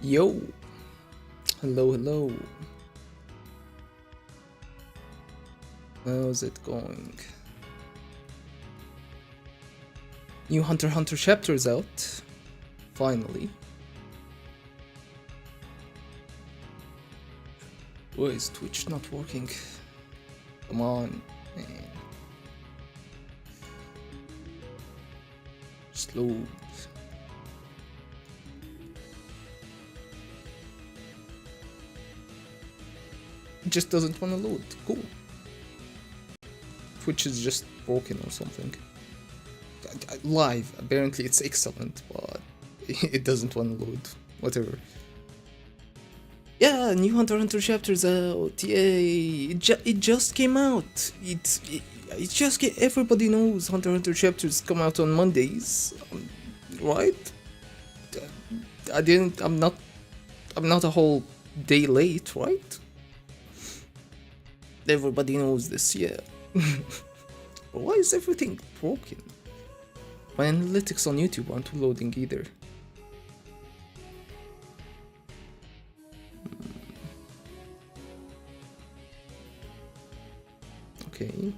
Yo, hello, hello. How's it going? New Hunter x Hunter chapters out. Finally. Why is Twitch not working? Come on, man. Slow. It just doesn't want to load. Cool. Twitch is just broken or something. Live, apparently it's excellent, but it doesn't want to load. Whatever. Yeah, New Hunter x Hunter chapters out. Yay! It just came out. It just everybody knows Hunter x Hunter chapters come out on Mondays, right? I didn't. I'm not a whole day late, right? Everybody knows this, yeah. But why is everything broken? My analytics on YouTube aren't loading either. Okay.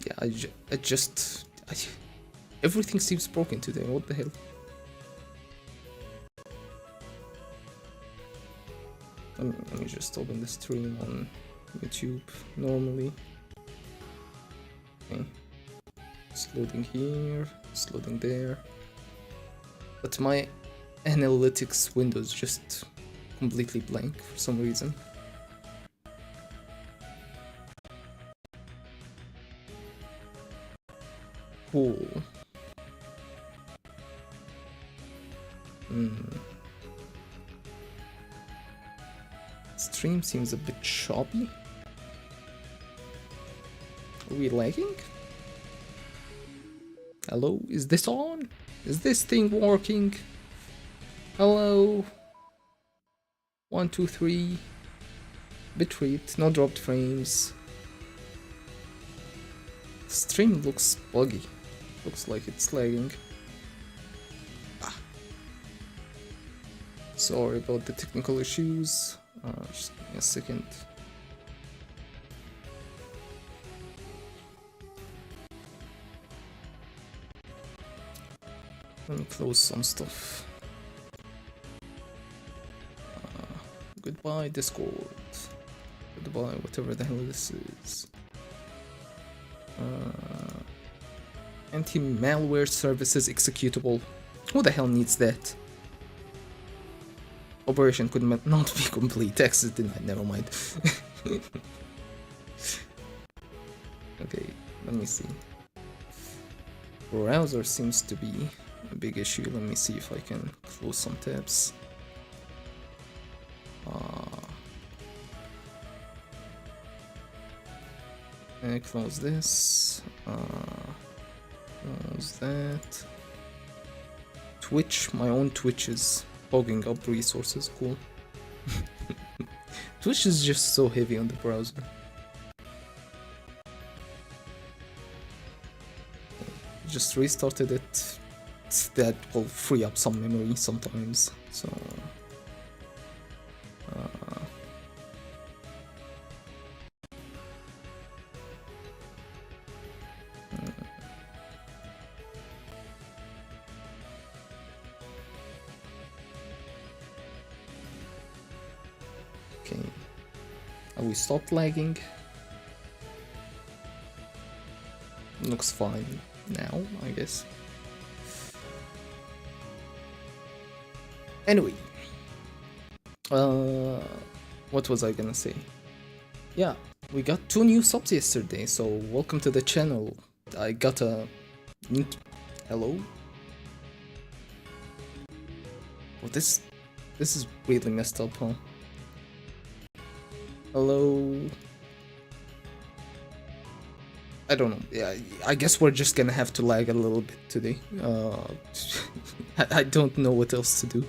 Yeah, everything seems broken today. What the hell? Let me just open the stream on YouTube normally. Okay. It's loading here, it's loading there. But my analytics window is just completely blank for some reason. Cool. Stream seems a bit choppy. Are we lagging? Hello? Is this on? Is this thing working? Hello? 1, 2, 3. Bitrate, no dropped frames. Stream looks buggy. Looks like it's lagging. Sorry about the technical issues. Just give me a second. Let me close some stuff. Goodbye Discord. Goodbye whatever the hell this is. Anti-malware services executable. Who the hell needs that? Operation could not be complete. Access denied. Never mind. Okay, let me see. Browser seems to be a big issue. Let me see if I can close some tabs. And close this. Close that. Twitch, my own Twitch is hogging up resources. Cool. Twitch is just so heavy on the browser. Just restarted it. That will free up some memory sometimes. So. Okay. Have we stopped lagging? Looks fine now, I guess. Anyway. What was I gonna say? Yeah, we got 2 new subs yesterday, so welcome to the channel. I got a new... Hello? Oh, this is really messed up, huh? Hello? I don't know. Yeah, I guess we're just gonna have to lag a little bit today. I don't know what else to do.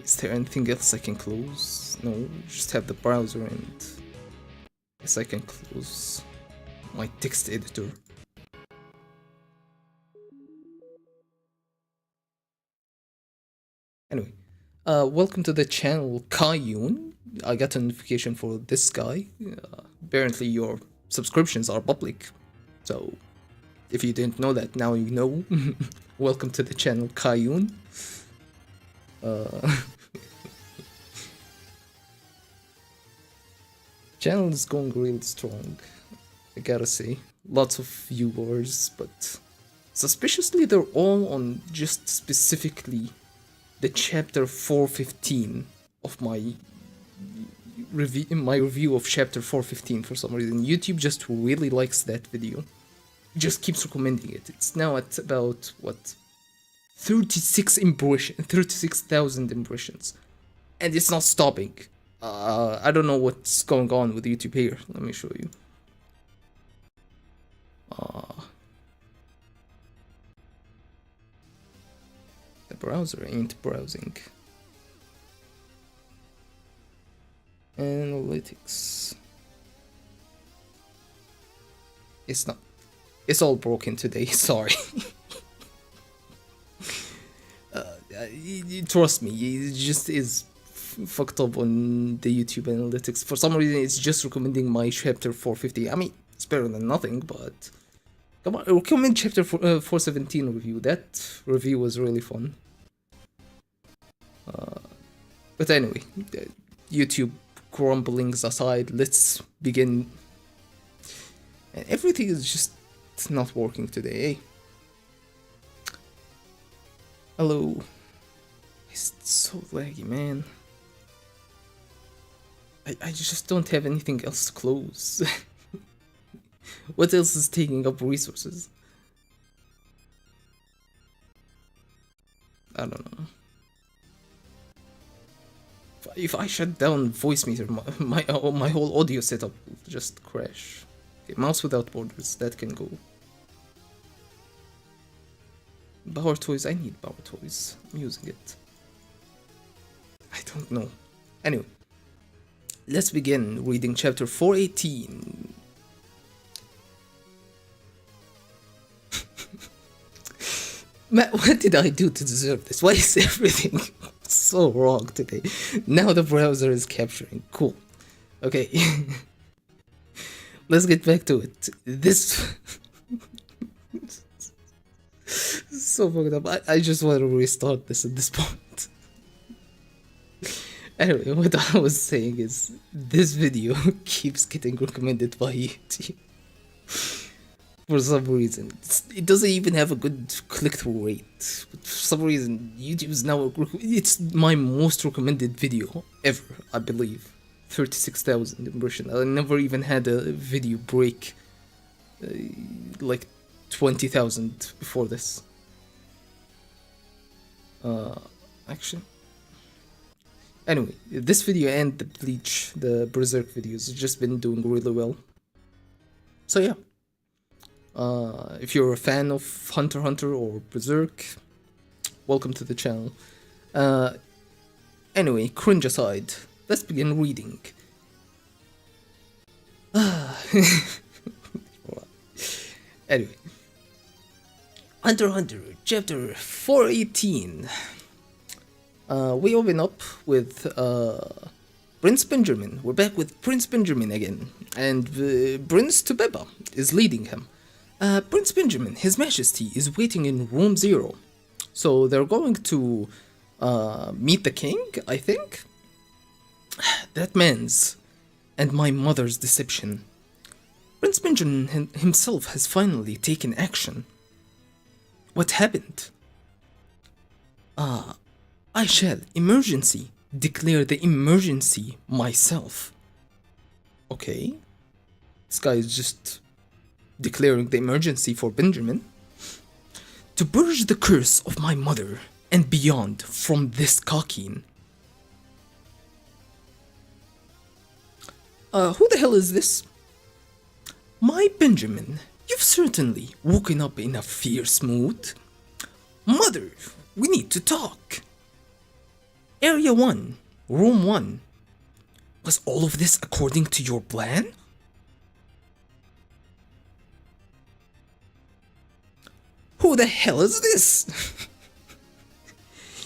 Is there anything else I can close? No, just have the browser and... Guess I can close my text editor. Anyway, welcome to the channel, Kayun. I got a notification for this guy. Apparently, your subscriptions are public. So, if you didn't know that, now you know. Welcome to the channel, Kayun. Channel is going real strong, I gotta say. Lots of viewers, but suspiciously they're all on just specifically the chapter 415 of my review of chapter 415 for some reason. YouTube just really likes that video. Just keeps recommending it. It's now at about what, 36,000 impressions. And it's not stopping. I don't know what's going on with YouTube here. Let me show you. The browser ain't browsing. Analytics. It's not. It's all broken today. Sorry. Trust me, it just is fucked up on the YouTube analytics. For some reason, it's just recommending my chapter 450. I mean, it's better than nothing, but come on, recommend chapter 417 review. That review was really fun. But anyway, YouTube grumblings aside, let's begin. And everything is just not working today, eh? Hello. It's so laggy, man. I just don't have anything else to close. What else is taking up resources? I don't know. If I shut down Voicemeeter, my whole audio setup will just crash. Okay, mouse without borders, that can go. Power toys, I need power toys. I'm using it. I don't know. Anyway, let's begin reading chapter 418. Matt, what did I do to deserve this? Why is everything so wrong today? Now the browser is capturing. Cool. Okay. Let's get back to it. This... so fucked up. I just want to restart this at this point. Anyway, what I was saying is, this video keeps getting recommended by YouTube. For some reason. It doesn't even have a good click-through rate. But for some reason, YouTube is now... It's my most recommended video ever, I believe. 36,000 impressions. I never even had a video break like 20,000 before this. Actually... Anyway, this video and the Bleach, the Berserk videos, have just been doing really well. So yeah. If you're a fan of Hunter x Hunter or Berserk, welcome to the channel. Anyway, cringe aside, let's begin reading. Anyway, Hunter x Hunter, chapter 418. We open up with Prince Benjamin. We're back with Prince Benjamin again, and Prince Tubeba is leading him. Prince Benjamin, His Majesty, is waiting in room 0. So they're going to meet the king, I think? That man's and my mother's deception. Prince Benjamin himself has finally taken action. What happened? I shall declare the emergency myself. Okay. This guy is just declaring the emergency for Benjamin. To purge the curse of my mother and beyond from this Kakin. Who the hell is this? My Benjamin, you've certainly woken up in a fierce mood. Mother, we need to talk. Area 1, Room 1. Was all of this according to your plan? Who the hell is this?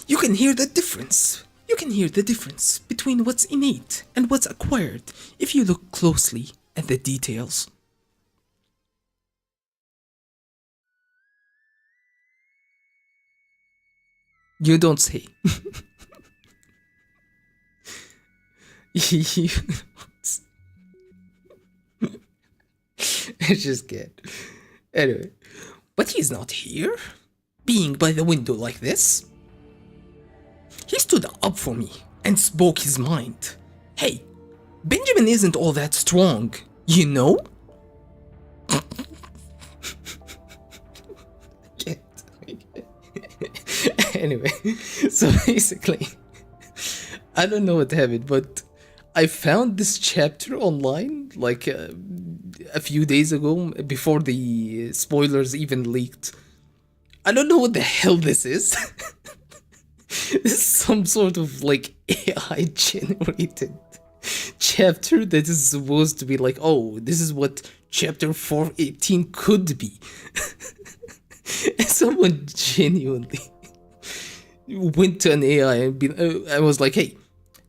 You can hear the difference. You can hear the difference between what's innate and what's acquired if you look closely at the details. You don't say. You- I just can't. Anyway, but he's not here. Being by the window like this. He stood up for me and spoke his mind. Hey, Benjamin isn't all that strong, you know? Anyway, so basically, I don't know what happened, but I found this chapter online like a few days ago before the spoilers even leaked. I don't know what the hell this is. This is some sort of like AI generated chapter that is supposed to be like, oh, this is what chapter 418 could be. And someone genuinely went to an AI and I was like, hey,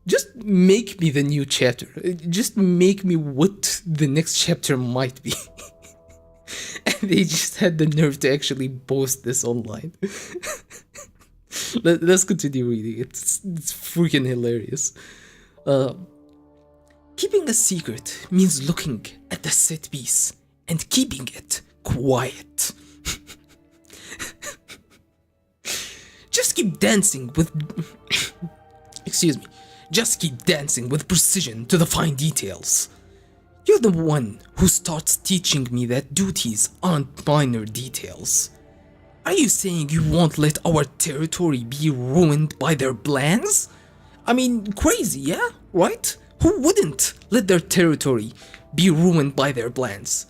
just make me the new chapter. Just make me what the next chapter might be. And they just had the nerve to actually post this online. Let's continue reading. It's freaking hilarious. Keeping a secret means looking at the set piece and keeping it quiet. Just keep dancing with... Excuse me. Just keep dancing with precision to the fine details. You're the one who starts teaching me that duties aren't minor details. Are you saying you won't let our territory be ruined by their plans? I mean, crazy, yeah? Right? Who wouldn't let their territory be ruined by their plans?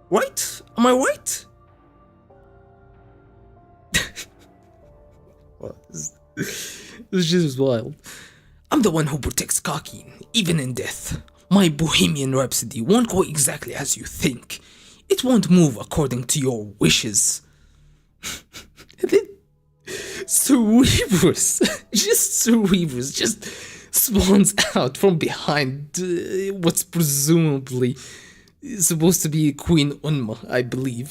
Right? Am I right? Well, this shit is wild. I'm the one who protects Kakin, even in death. My Bohemian Rhapsody won't go exactly as you think. It won't move according to your wishes. And then Cerebrus, just spawns out from behind what's presumably supposed to be Queen Unma, I believe.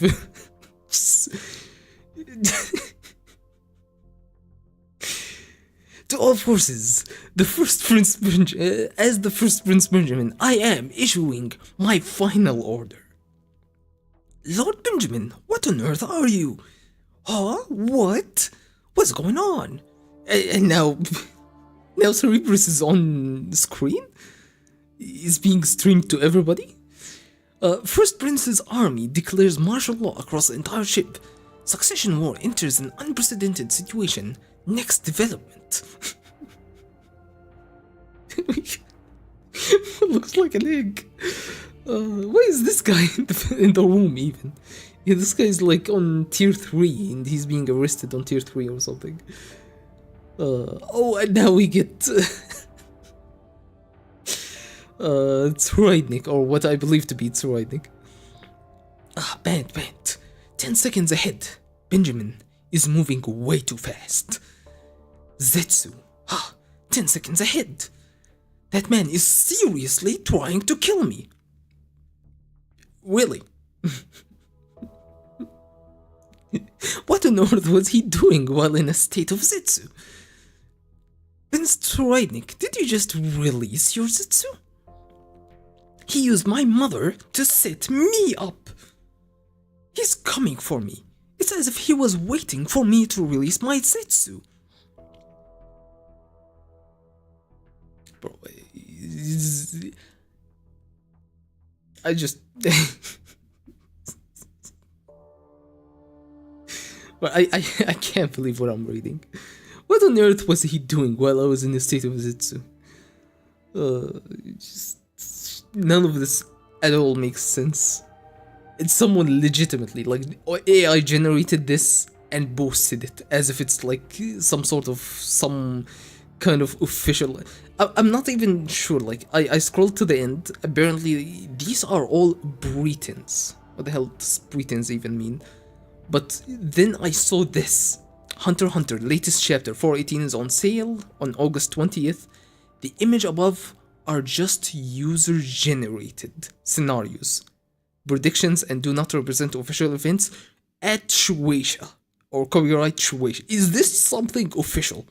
To all forces, as the first Prince Benjamin, I am issuing my final order. Lord Benjamin, what on earth are you? Huh? What? What's going on? And now Cerebrus is on screen? Is being streamed to everybody? First Prince's army declares martial law across the entire ship. Succession War enters an unprecedented situation. Next development. Looks like an egg. Why is this guy in the room even? Yeah, this guy's like on tier 3 and he's being arrested on tier 3 or something. Oh, and now we get Tsuridnik, or what I believe to be Tsuridnik. Band. 10 seconds ahead. Benjamin is moving way too fast. Zetsu. 10 seconds ahead. That man is seriously trying to kill me. Really? What on earth was he doing while in a state of Zetsu? Prince Tsuridnik, did you just release your Zetsu? He used my mother to set me up. He's coming for me. It's as if he was waiting for me to release my Zetsu. Bro, I just... But I can't believe what I'm reading. What on earth was he doing while I was in the state of Zetsu? None of this at all makes sense. It's someone legitimately, like, AI generated this and boasted it as if it's like some kind of official... I'm not even sure, like, I scrolled to the end. Apparently, these are all Britons. What the hell does Britons even mean? But then I saw this, Hunter x Hunter latest chapter 418 is on sale on August 20th. The image above are just user generated scenarios, predictions, and do not represent official events at Shueisha or copyright Shueisha. Is this something official?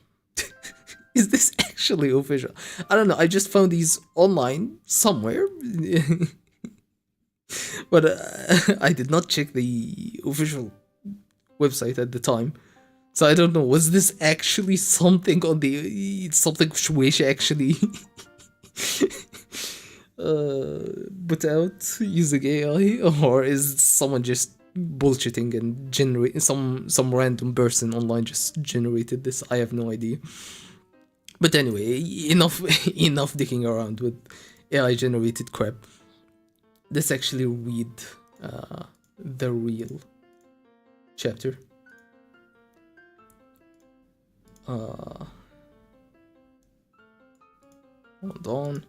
Is this actually official? I don't know. I just found these online somewhere. But I did not check the official website at the time. So I don't know. Was this actually something on the something Shueisha actually put out using AI, or is someone just bullshitting and generate some random person online just generated this? I have no idea. But anyway, enough dicking around with AI generated crap. Let's actually read the real chapter. Hold on.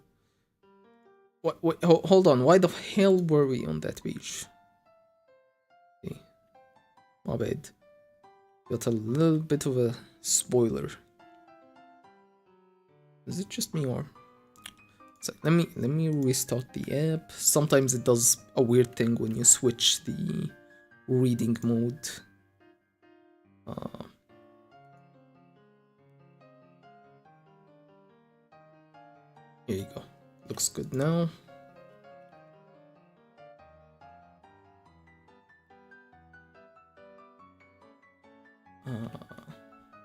Wait, hold on. Why the hell were we on that page? Okay. My bad. Got a little bit of a spoiler. Is it just me or? So let me restart the app. Sometimes it does a weird thing when you switch the reading mode. Here you go. Looks good now.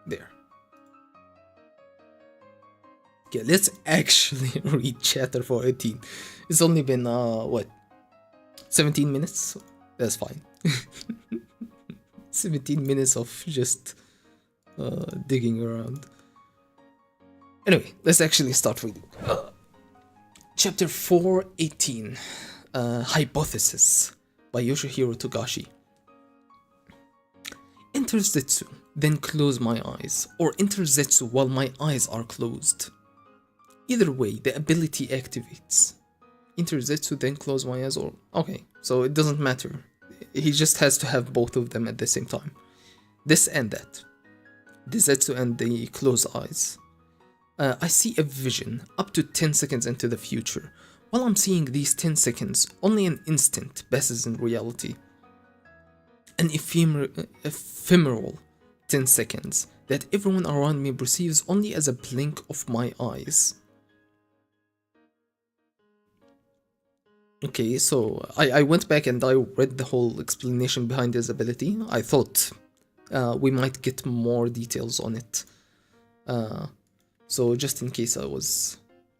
There. Okay, let's actually read chapter 418. It's only been what, 17 minutes? That's fine. 17 minutes of just digging around. Anyway, let's actually start reading. Chapter 418, Hypothesis by Yoshihiro Togashi. Enter Zetsu, then close my eyes, or enter Zetsu while my eyes are closed. Either way, the ability activates. Enter Zetsu, then close my eyes, or... Okay, so it doesn't matter. He just has to have both of them at the same time. This and that. The Zetsu and the closed eyes. I see a vision up to 10 seconds into the future. While I'm seeing these 10 seconds, only an instant passes in reality. An ephemeral 10 seconds that everyone around me perceives only as a blink of my eyes. Okay, so I went back and I read the whole explanation behind his ability. I thought we might get more details on it. So just in case I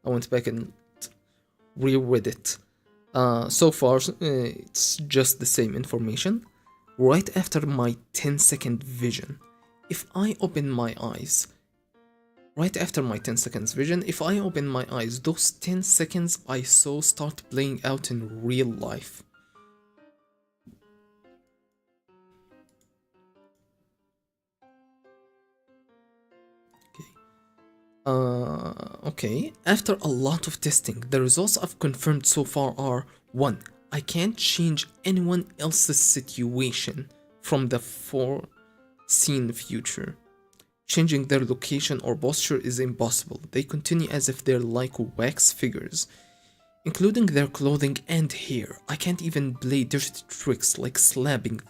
went back and reread it. So far, it's just the same information. Right after my 10-second vision, if I open my eyes, right after my 10 seconds vision, if I open my eyes, those 10 seconds I saw start playing out in real life. Okay, after a lot of testing, the results I've confirmed so far are 1. I can't change anyone else's situation from the foreseen future. Changing their location or posture is impossible. They continue as if they're like wax figures, including their clothing and hair. I can't even play dirty tricks like slipping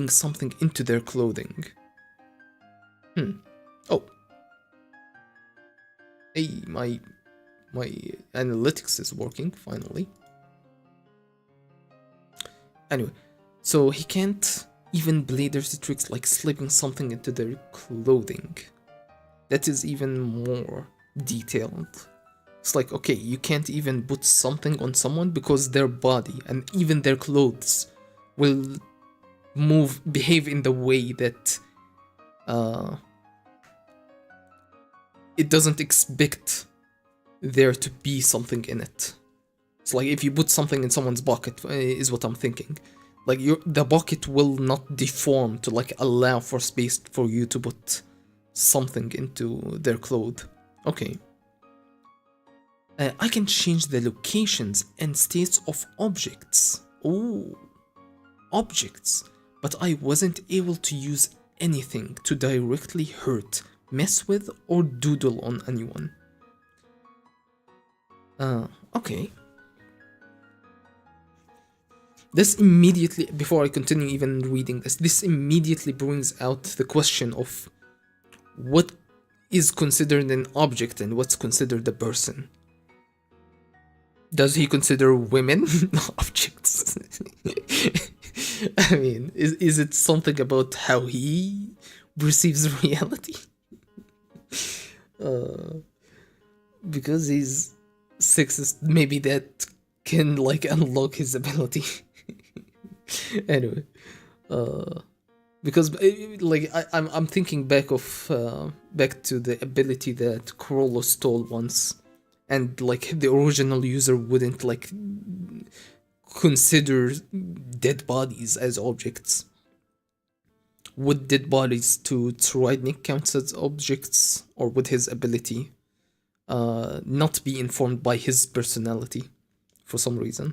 something into their clothing. Oh. Hey, my analytics is working, finally. Anyway, so he can't even play dirty tricks like slipping something into their clothing. That is even more detailed. It's like, okay, you can't even put something on someone because their body and even their clothes will behave in the way that it doesn't expect there to be something in it. It's like if you put something in someone's bucket, is what I'm thinking. Like the bucket will not deform to like allow for space for you to put something into their clothes. Okay. I can change the locations and states of objects. Oh, objects. but I wasn't able to use anything to directly hurt, mess with, or doodle on anyone. Okay. This immediately, before I continue even reading this immediately brings out the question of what is considered an object and what's considered a person. Does he consider women objects? I mean, is it something about how he perceives reality? Because he's sexist, maybe that can like unlock his ability. Anyway, because like I'm thinking back to the ability that Corolla stole once, and like the original user wouldn't like consider dead bodies as objects. Would dead bodies to Tridnic count as objects, or would his ability not be informed by his personality for some reason?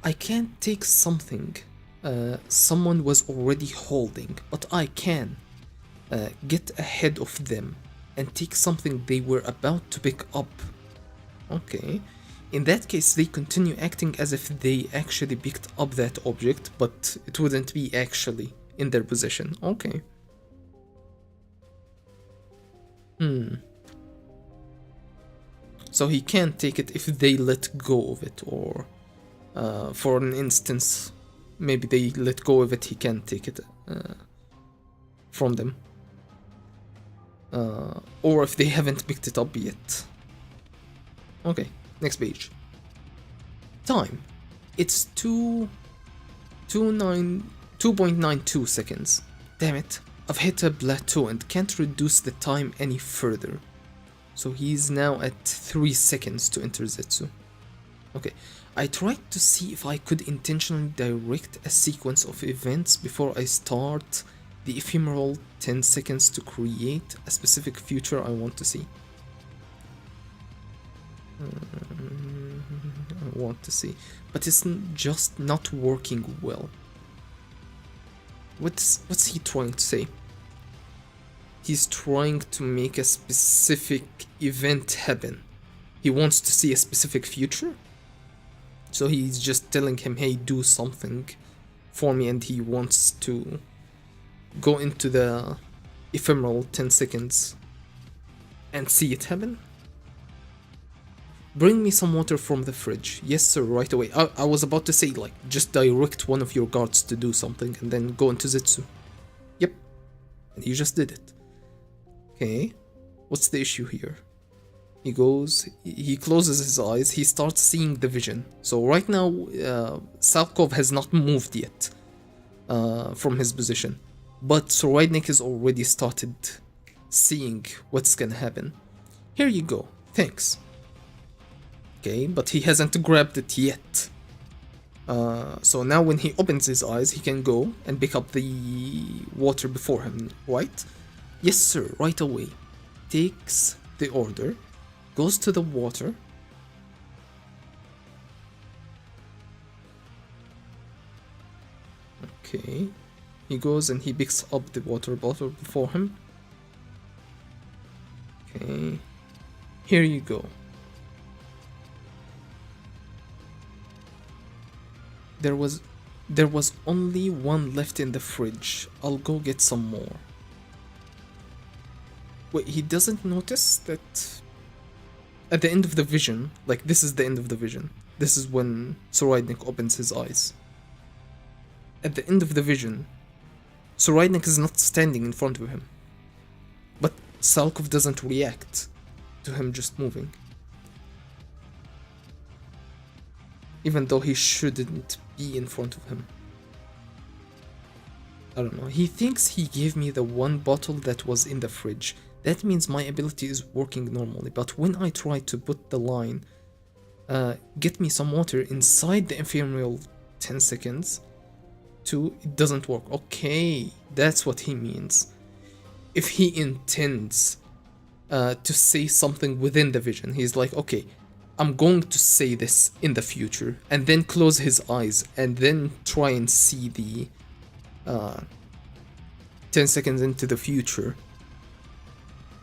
I can't take something someone was already holding, but I can get ahead of them and take something they were about to pick up. Okay. In that case, they continue acting as if they actually picked up that object, but it wouldn't be actually in their possession. Okay. So he can't take it if they let go of it, or for an instance, maybe they let go of it, he can't take it from them. Or if they haven't picked it up yet. Okay, next page. Time. It's 2.92 seconds. Damn it. I've hit a plateau and can't reduce the time any further. So he's now at 3 seconds to enter Zetsu. Okay, I tried to see if I could intentionally direct a sequence of events before I start the ephemeral 10 seconds to create a specific future I want to see. But it's just not working well. What's he trying to say? He's trying to make a specific event happen. He wants to see a specific future? So he's just telling him, hey, do something for me, and he wants to go into the ephemeral 10 seconds and see it happen? Bring me some water from the fridge. Yes, sir, right away. I was about to say, like, just direct one of your guards to do something and then go into Zetsu. Yep. And he just did it. Okay. What's the issue here? He closes his eyes, he starts seeing the vision. So right now, Salkov has not moved yet from his position. But Tridnic has already started seeing what's gonna happen. Here you go, thanks. Okay, but he hasn't grabbed it yet. So now when he opens his eyes, he can go and pick up the water before him, right? Yes, sir, right away. Takes the order, goes to the water. Okay, he goes and he picks up the water bottle before him. Okay, here you go. There was only one left in the fridge. I'll go get some more. Wait, he doesn't notice that at the end of the vision, like this is the end of the vision. This is when Tridnic opens his eyes. At the end of the vision, Tridnic is not standing in front of him. But Salkov doesn't react to him just moving. Even though he shouldn't be in front of him. I don't know. He thinks he gave me the one bottle that was in the fridge. That means my ability is working normally. But when I try to put the line, get me some water inside the ephemeral 10 seconds, it doesn't work. Okay, that's what he means. If he intends to say something within the vision, he's like, okay, I'm going to say this in the future, and then close his eyes, and then try and see the 10 seconds into the future,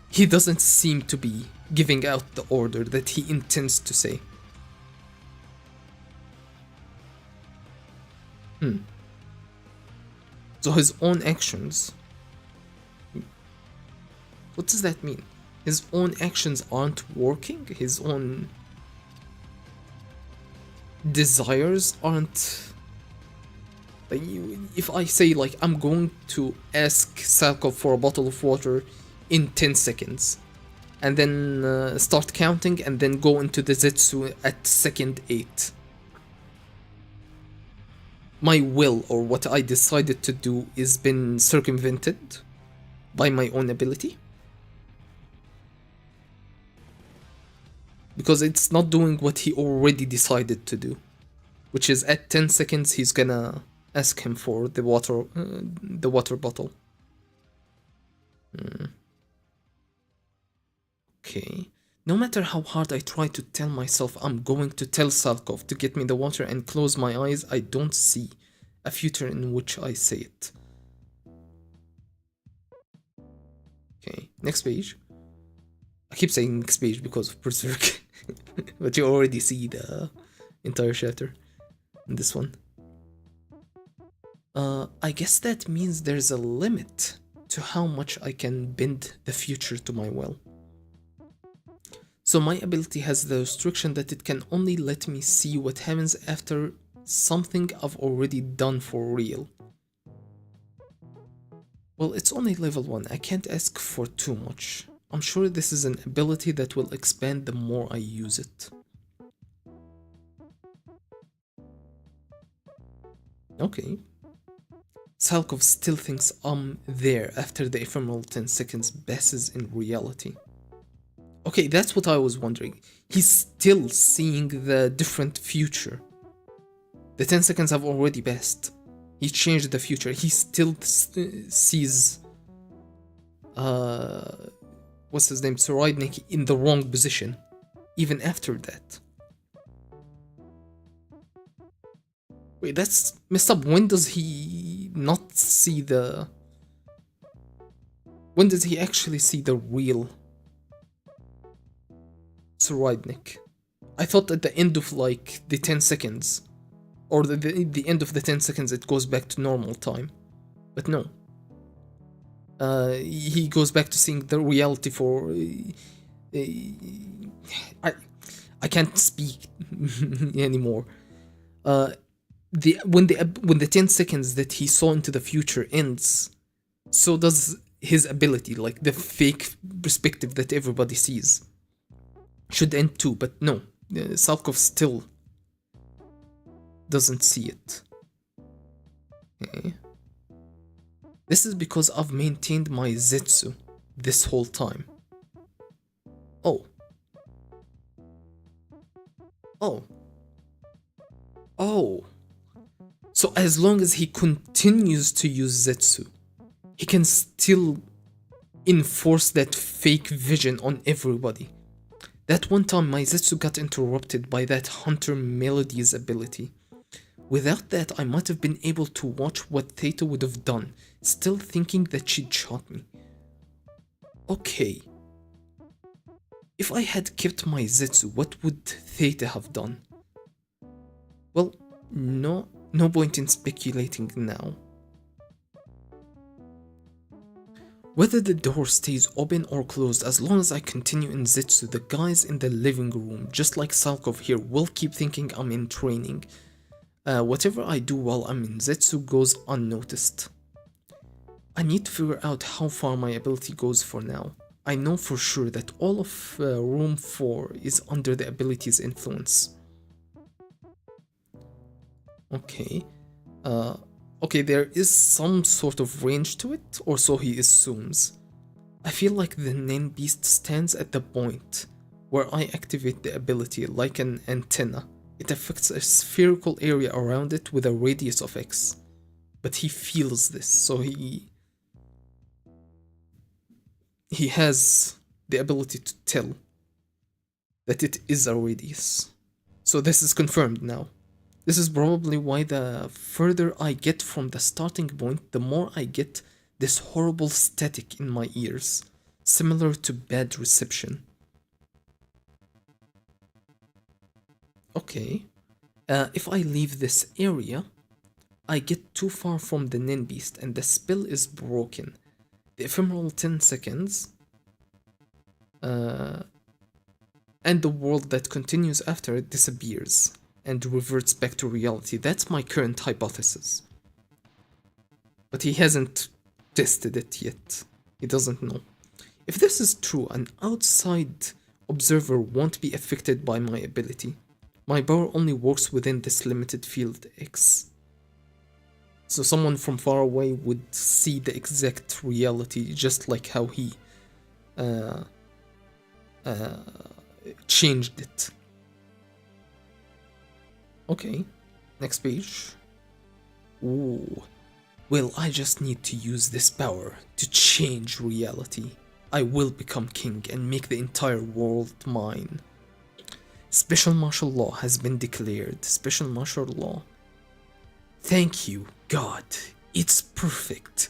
he doesn't seem to be giving out the order that he intends to say. So his own actions... What does that mean? His own actions aren't working? His own desires aren't... Like, if I say, like, I'm going to ask Salkov for a bottle of water in 10 seconds, and then start counting, and then go into the Zetsu at second 8. My will, or what I decided to do, is been circumvented by my own ability. Because it's not doing what he already decided to do, which is at 10 seconds he's gonna ask him for the water bottle. Okay. No matter how hard I try to tell myself I'm going to tell Salkov to get me the water and close my eyes, I don't see a future in which I say it. Okay, next page. I keep saying next page because of Berserk, but you already see the entire chapter in this one. I guess that means there's a limit to how much I can bend the future to my will. So my ability has the restriction that it can only let me see what happens after something I've already done for real. Well, it's only level 1, I can't ask for too much. I'm sure this is an ability that will expand the more I use it. Okay. Salkov still thinks I'm there after the ephemeral 10 seconds passes in reality. Okay, that's what I was wondering. He's still seeing the different future. The 10 seconds have already passed. He changed the future. He still sees... what's his name? Tsuridnik in the wrong position. Even after that. Wait, that's messed up. When does he not see the... When does he actually see the real Tsuridnik? I thought at the end of, like, the 10 seconds, or the end of the 10 seconds, it goes back to normal time. But no. He goes back to seeing the reality for... I can't speak anymore. When the 10 seconds that he saw into the future ends, so does his ability, like the fake perspective that everybody sees, should end too. But no, Salkov still doesn't see it. Okay. This is because I've maintained my Zetsu this whole time. Oh. Oh. Oh. So as long as he continues to use Zetsu, he can still enforce that fake vision on everybody. That one time my Zetsu got interrupted by that Hunter Melody's ability. Without that, I might have been able to watch what Theta would have done, still thinking that she'd shot me. Okay. If I had kept my Zetsu, what would Theta have done? Well, no point in speculating now. Whether the door stays open or closed, as long as I continue in Zetsu, the guys in the living room, just like Salkov here, will keep thinking I'm in training. Whatever I do while I'm in Zetsu goes unnoticed. I need to figure out how far my ability goes for now. I know for sure that all of room 4 is under the ability's influence. Okay. Okay, there is some sort of range to it, or so he assumes. I feel like the Nen Beast stands at the point where I activate the ability like an antenna. It affects a spherical area around it with a radius of X. But he feels this, so he has the ability to tell. that it is a radius. So this is confirmed now. This is probably why the further I get from the starting point, the more I get this horrible static in my ears, similar to bad reception. Okay. If I leave this area, I get too far from the Nin Beast and the spell is broken. The ephemeral 10 seconds and the world that continues after it disappears and reverts back to reality. That's my current hypothesis. But he hasn't tested it yet. He doesn't know. If this is true, an outside observer won't be affected by my ability. My power only works within this limited field X. So someone from far away would see the exact reality, just like how he changed it. Okay, next page. Ooh. Well, I just need to use this power to change reality. I will become king and make the entire world mine. Special martial law has been declared. Special martial law. Thank you, God. It's perfect.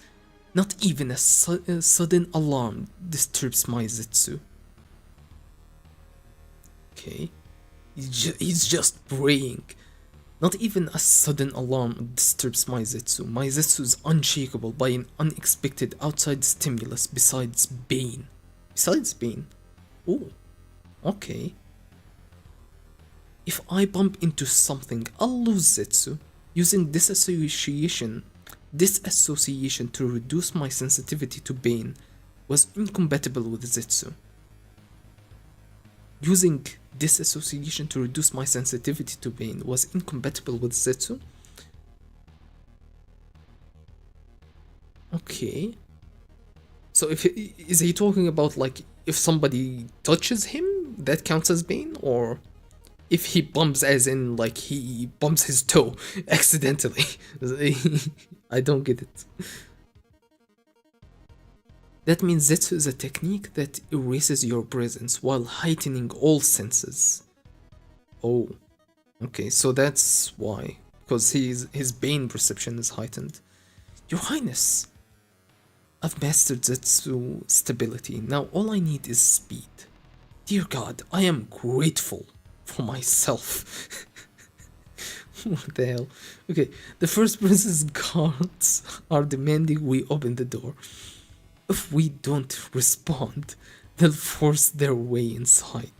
Not even a sudden alarm disturbs my Zetsu. Okay. He's just praying. Not even a sudden alarm disturbs my Zetsu. My Zetsu is unshakable by an unexpected outside stimulus besides Bane. Besides Bane? Oh, okay. If I bump into something, I'll lose Zetsu. Using disassociation to reduce my sensitivity to Bane was incompatible with Zetsu. Using disassociation to reduce my sensitivity to Bane was incompatible with Zetsu? Okay. So is he talking about like if somebody touches him, that counts as Bane? Or if he bumps as in like he bumps his toe accidentally? I don't get it. That means Zetsu is a technique that erases your presence while heightening all senses. Oh, okay, so that's why. Because his Bane perception is heightened. Your Highness, I've mastered Zetsu stability. Now all I need is speed. Dear God, I am grateful for myself. What the hell? Okay, the First Prince's guards are demanding we open the door. If we don't respond, they'll force their way inside.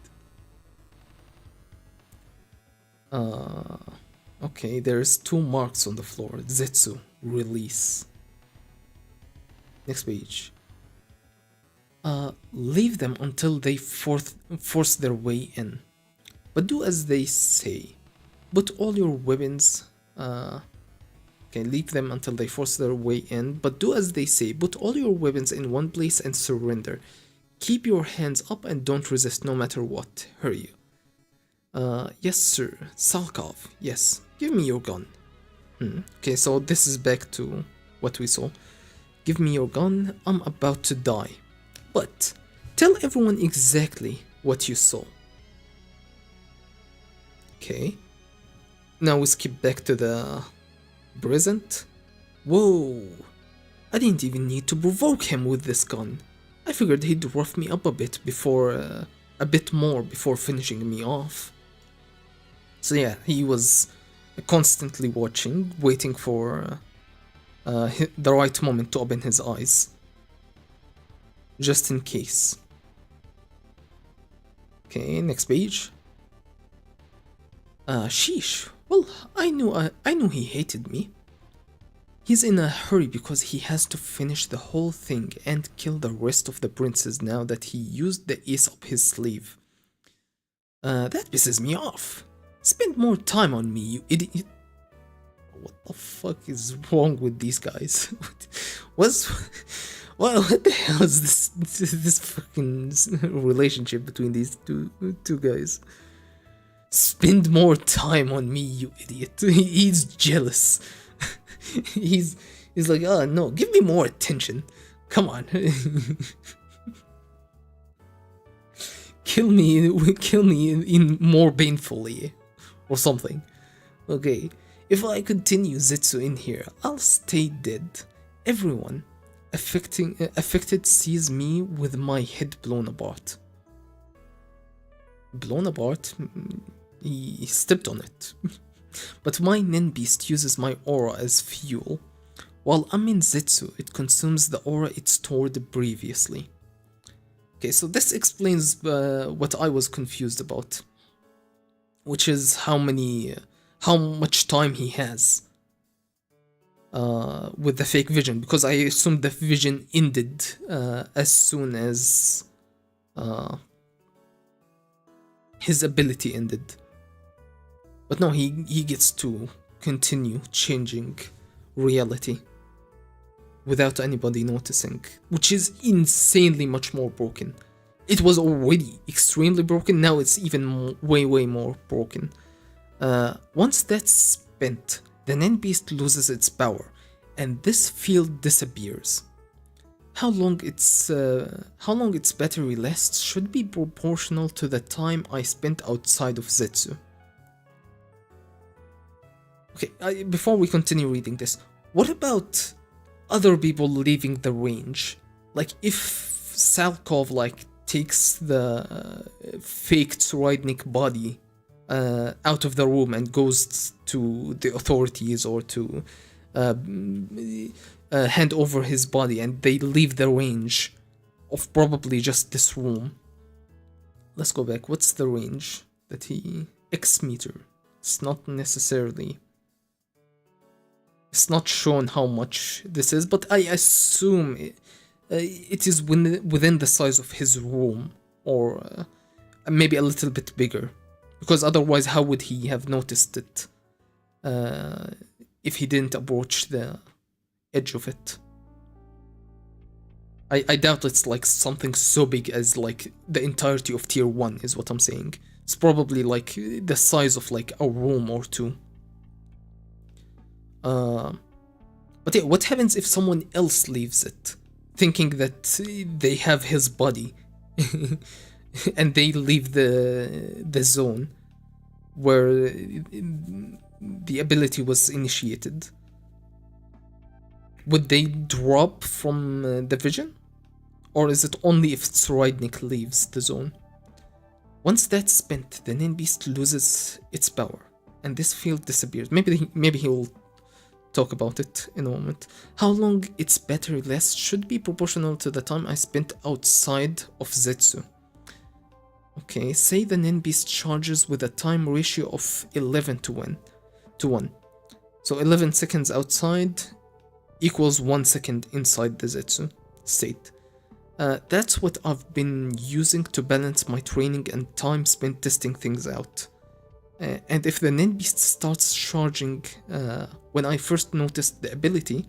Okay, there's 2 marks on the floor. Zetsu, release. Next page. Leave them until they force their way in. But do as they say. Put all your weapons... Okay, leave them until they force their way in, but do as they say. Put all your weapons in one place and surrender. Keep your hands up and don't resist no matter what. Hurry. Yes sir. Salkov, yes. Give me your gun. Okay, so this is back to what we saw. Give me your gun, I'm about to die. But, tell everyone exactly what you saw. Okay. Now we skip back to the... present? Whoa! I didn't even need to provoke him with this gun. I figured he'd rough me up a bit more before finishing me off. So yeah, he was constantly watching, waiting for the right moment to open his eyes. Just in case. Okay, next page. Sheesh. Well, I knew he hated me. He's in a hurry because he has to finish the whole thing and kill the rest of the princes now that he used the ace up his sleeve. That pisses me off. Spend more time on me, you idiot. What the fuck is wrong with these guys? What the hell is this fucking relationship between these two guys? Spend more time on me, you idiot. He's jealous. he's like, oh no, give me more attention. Come on. kill me in more painfully or something. Okay, if I continue Zetsu in here, I'll stay dead. Everyone affected sees me with my head blown apart. Blown apart? He stepped on it. But my Nen Beast uses my aura as fuel. While I'm in Zetsu, it consumes the aura it stored previously. Okay, so this explains what I was confused about, which is how much time he has with the fake vision, because I assumed the vision ended as soon as his ability ended. But no, he gets to continue changing reality without anybody noticing, which is insanely much more broken. It was already extremely broken, now it's even way more broken. Once that's spent, the Nen Beast loses its power, and this field disappears. How long its battery lasts should be proportional to the time I spent outside of Zetsu. Okay, before we continue reading this, what about other people leaving the range? Like, if Salkov takes the faked Tsuridnik body out of the room and goes to the authorities, or to hand over his body, and they leave the range of probably just this room. Let's go back. What's the range that he... X meter. It's not necessarily... It's not shown how much this is, but I assume it is within the size of his room, or maybe a little bit bigger, because otherwise how would he have noticed it if he didn't approach the edge of it? I doubt it's like something so big as like the entirety of tier 1 is what I'm saying. It's probably like the size of like a room or two. But yeah, what happens if someone else leaves it, thinking that they have his body, and they leave the zone where the ability was initiated? Would they drop from the vision? Or is it only if Tsuridnik leaves the zone? Once that's spent, the Nen Beast loses its power, and this field disappears. Maybe he will talk about it in a moment. How long its battery lasts should be proportional to the time I spent outside of Zetsu. Okay, say the Nen Beast charges with a time ratio of 11 to 1. So 11 seconds outside equals 1 second inside the Zetsu state. That's what I've been using to balance my training and time spent testing things out. And if the Nen Beast starts charging when I first noticed the ability,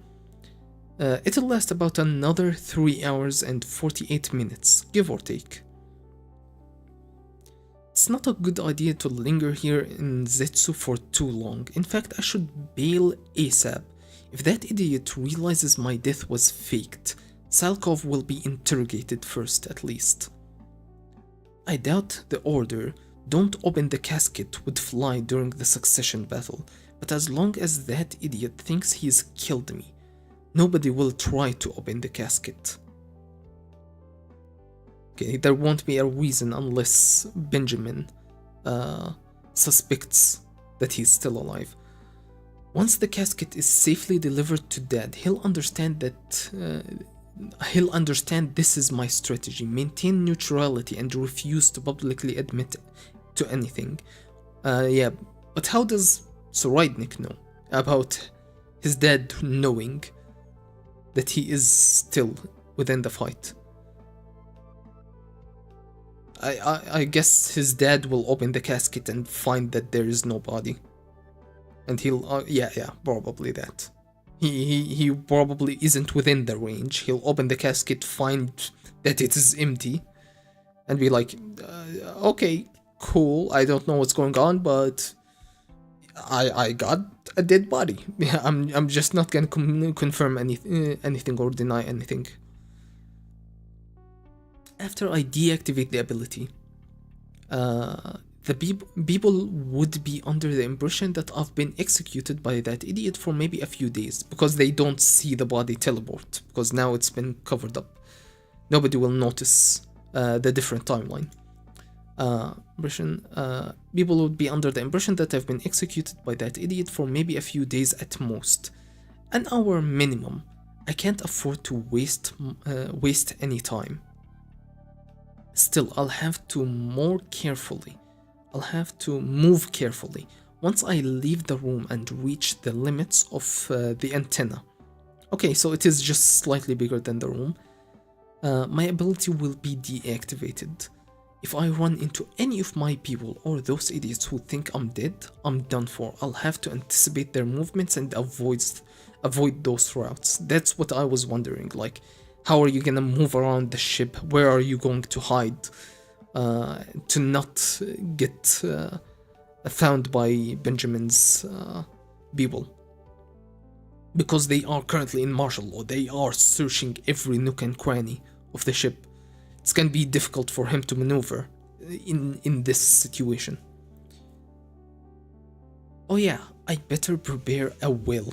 it'll last about another 3 hours and 48 minutes, give or take. It's not a good idea to linger here in Zetsu for too long. In fact, I should bail ASAP. If that idiot realizes my death was faked, Salkov will be interrogated first, at least. I doubt the order, "Don't open the casket," would fly during the succession battle, but as long as that idiot thinks he's killed me, nobody will try to open the casket. Okay, there won't be a reason unless Benjamin suspects that he's still alive. Once the casket is safely delivered to Dad, he'll understand this is my strategy: maintain neutrality and refuse to publicly admit to anything. Yeah, but how does Tsuridnik know about his dad knowing that he is still within the fight? I guess his dad will open the casket and find that there is no body, and he'll yeah, probably that. He probably isn't within the range. He'll open the casket, find that it is empty, and be like, okay, cool, I don't know what's going on, but I got a dead body. I'm just not gonna confirm anything or deny anything. After I deactivate the ability, The people would be under the impression that I've been executed by that idiot for maybe a few days because they don't see the body teleport because now it's been covered up. Nobody will notice the different timeline. People would be under the impression that I've been executed by that idiot for maybe a few days at most. An hour minimum. I can't afford to waste any time. Still, I'll have to move carefully. Once I leave the room and reach the limits of the antenna. Okay, so it is just slightly bigger than the room. My ability will be deactivated. If I run into any of my people or those idiots who think I'm dead, I'm done for. I'll have to anticipate their movements and avoid those routes. That's what I was wondering, like, how are you gonna move around the ship? Where are you going to hide to not get found by Benjamin's people? Because they are currently in martial law, they are searching every nook and cranny of the ship. It's gonna be difficult for him to maneuver in this situation. Oh yeah, I better prepare a will.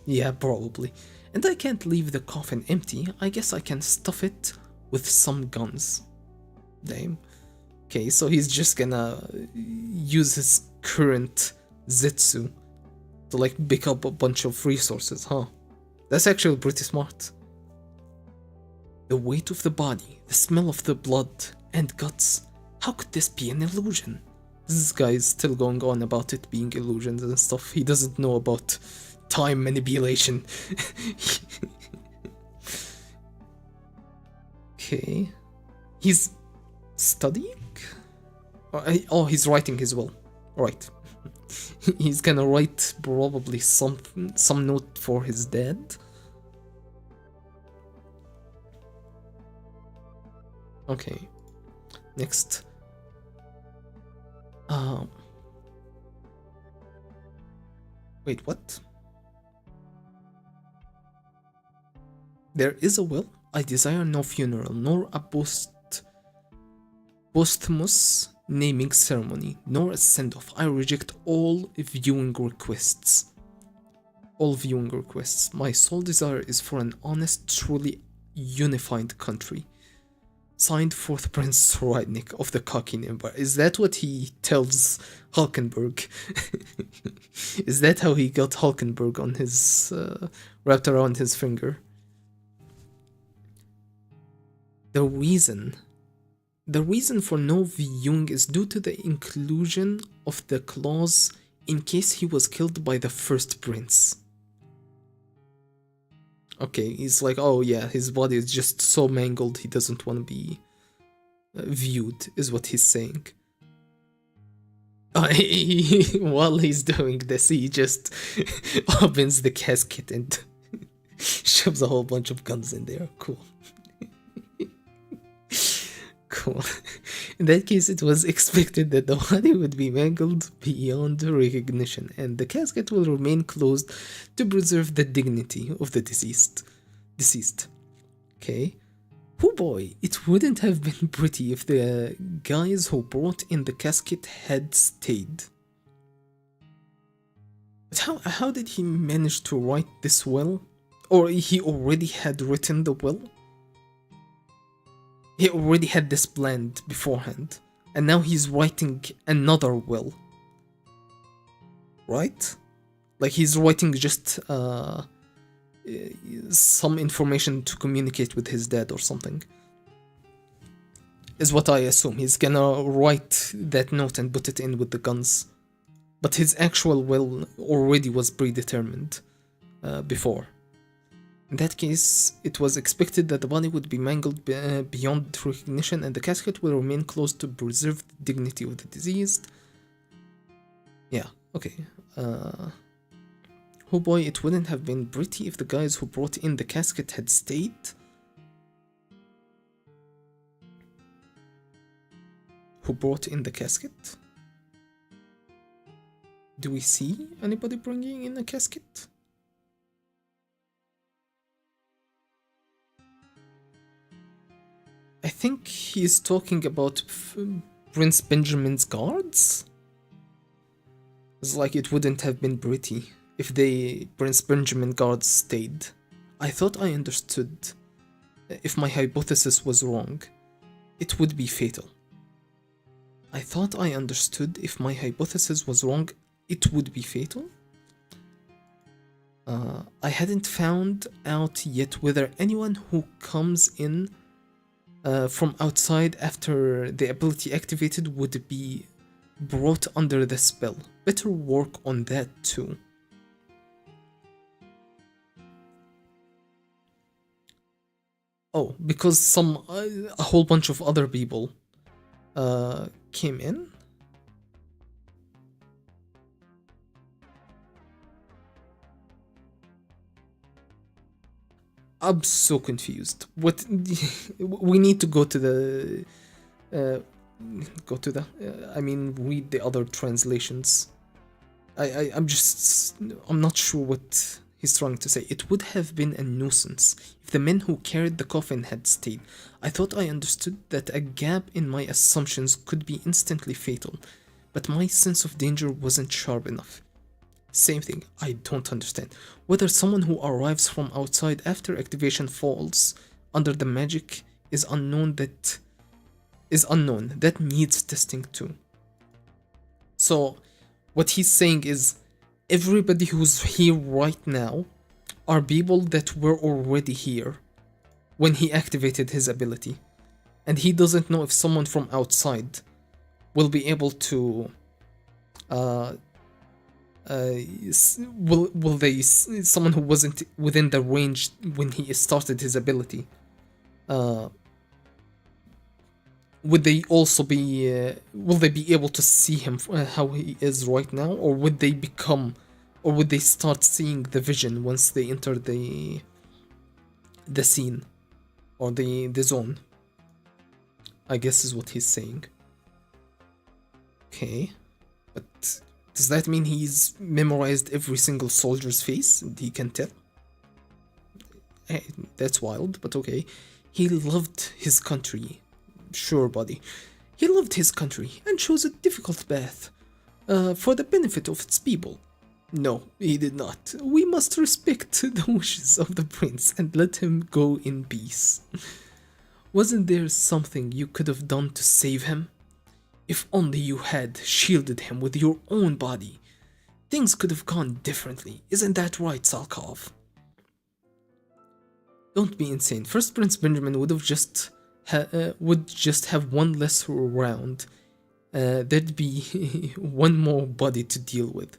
Yeah, probably. And I can't leave the coffin empty. I guess I can stuff it with some guns. Damn. Okay, so he's just gonna use his current Zetsu to like pick up a bunch of resources, huh? That's actually pretty smart. The weight of the body, the smell of the blood and guts. How could this be an illusion? This guy is still going on about it being illusions and stuff. He doesn't know about time manipulation. Okay. He's studying? Oh, he's writing his will. Right. He's gonna write probably some note for his dad. Okay. Next. Wait, what? There is a will. I desire no funeral, nor a posthumous naming ceremony, nor a send-off. I reject all viewing requests. My sole desire is for an honest, truly unified country. Signed, Fourth Prince Rydnik of the Kakin Empire. Is that what he tells Hulkenberg? Is that how he got Hulkenberg on his wrapped around his finger? The reason for no viewing is due to the inclusion of the clause in case he was killed by the first prince. Okay, he's like, oh yeah, his body is just so mangled he doesn't want to be viewed, is what he's saying. While he's doing this, he just opens the casket and shoves a whole bunch of guns in there. Cool. Cool. In that case, it was expected that the body would be mangled beyond recognition, and the casket will remain closed to preserve the dignity of the deceased. Okay. Oh boy, it wouldn't have been pretty if the guys who brought in the casket had stayed. But how did he manage to write this will? Or he already had written the will? He already had this planned beforehand, and now he's writing another will. Right? Like he's writing just some information to communicate with his dad or something. Is what I assume. He's gonna write that note and put it in with the guns. But his actual will already was predetermined before. In that case, it was expected that the body would be mangled beyond recognition and the casket will remain closed to preserve the dignity of the deceased. Yeah, okay. Oh boy, it wouldn't have been pretty if the guys who brought in the casket had stayed. Who brought in the casket? Do we see anybody bringing in a casket? I think he's talking about Prince Benjamin's guards? It's like it wouldn't have been pretty if the Prince Benjamin guards stayed. I thought I understood. If my hypothesis was wrong, it would be fatal. I thought I understood. If my hypothesis was wrong, it would be fatal. I hadn't found out yet whether anyone who comes in from outside after the ability activated would be brought under the spell. Better work on that too. Oh, because a whole bunch of other people came in. I'm so confused. What we need to go to the I mean, read the other translations. I'm not sure what he's trying to say. It would have been a nuisance if the men who carried the coffin had stayed. I thought I understood that a gap in my assumptions could be instantly fatal, but my sense of danger wasn't sharp enough. Same thing, I don't understand. Whether someone who arrives from outside after activation falls under the magic is unknown. That needs testing too. So what he's saying is everybody who's here right now are people that were already here when he activated his ability. And he doesn't know if someone from outside will be able to someone who wasn't within the range when he started his ability, would they also be will they be able to see him how he is right now, or would they start seeing the vision once they enter the scene or the zone? I guess is what he's saying. Okay, but does that mean he's memorized every single soldier's face and he can tell? Hey, that's wild, but okay. He loved his country. Sure, buddy. He loved his country and chose a difficult path for the benefit of its people. No, he did not. We must respect the wishes of the prince and let him go in peace. Wasn't there something you could have done to save him? If only you had shielded him with your own body, things could have gone differently. Isn't that right, Salkov? Don't be insane. First Prince Benjamin would just have one less round. There'd be one more body to deal with.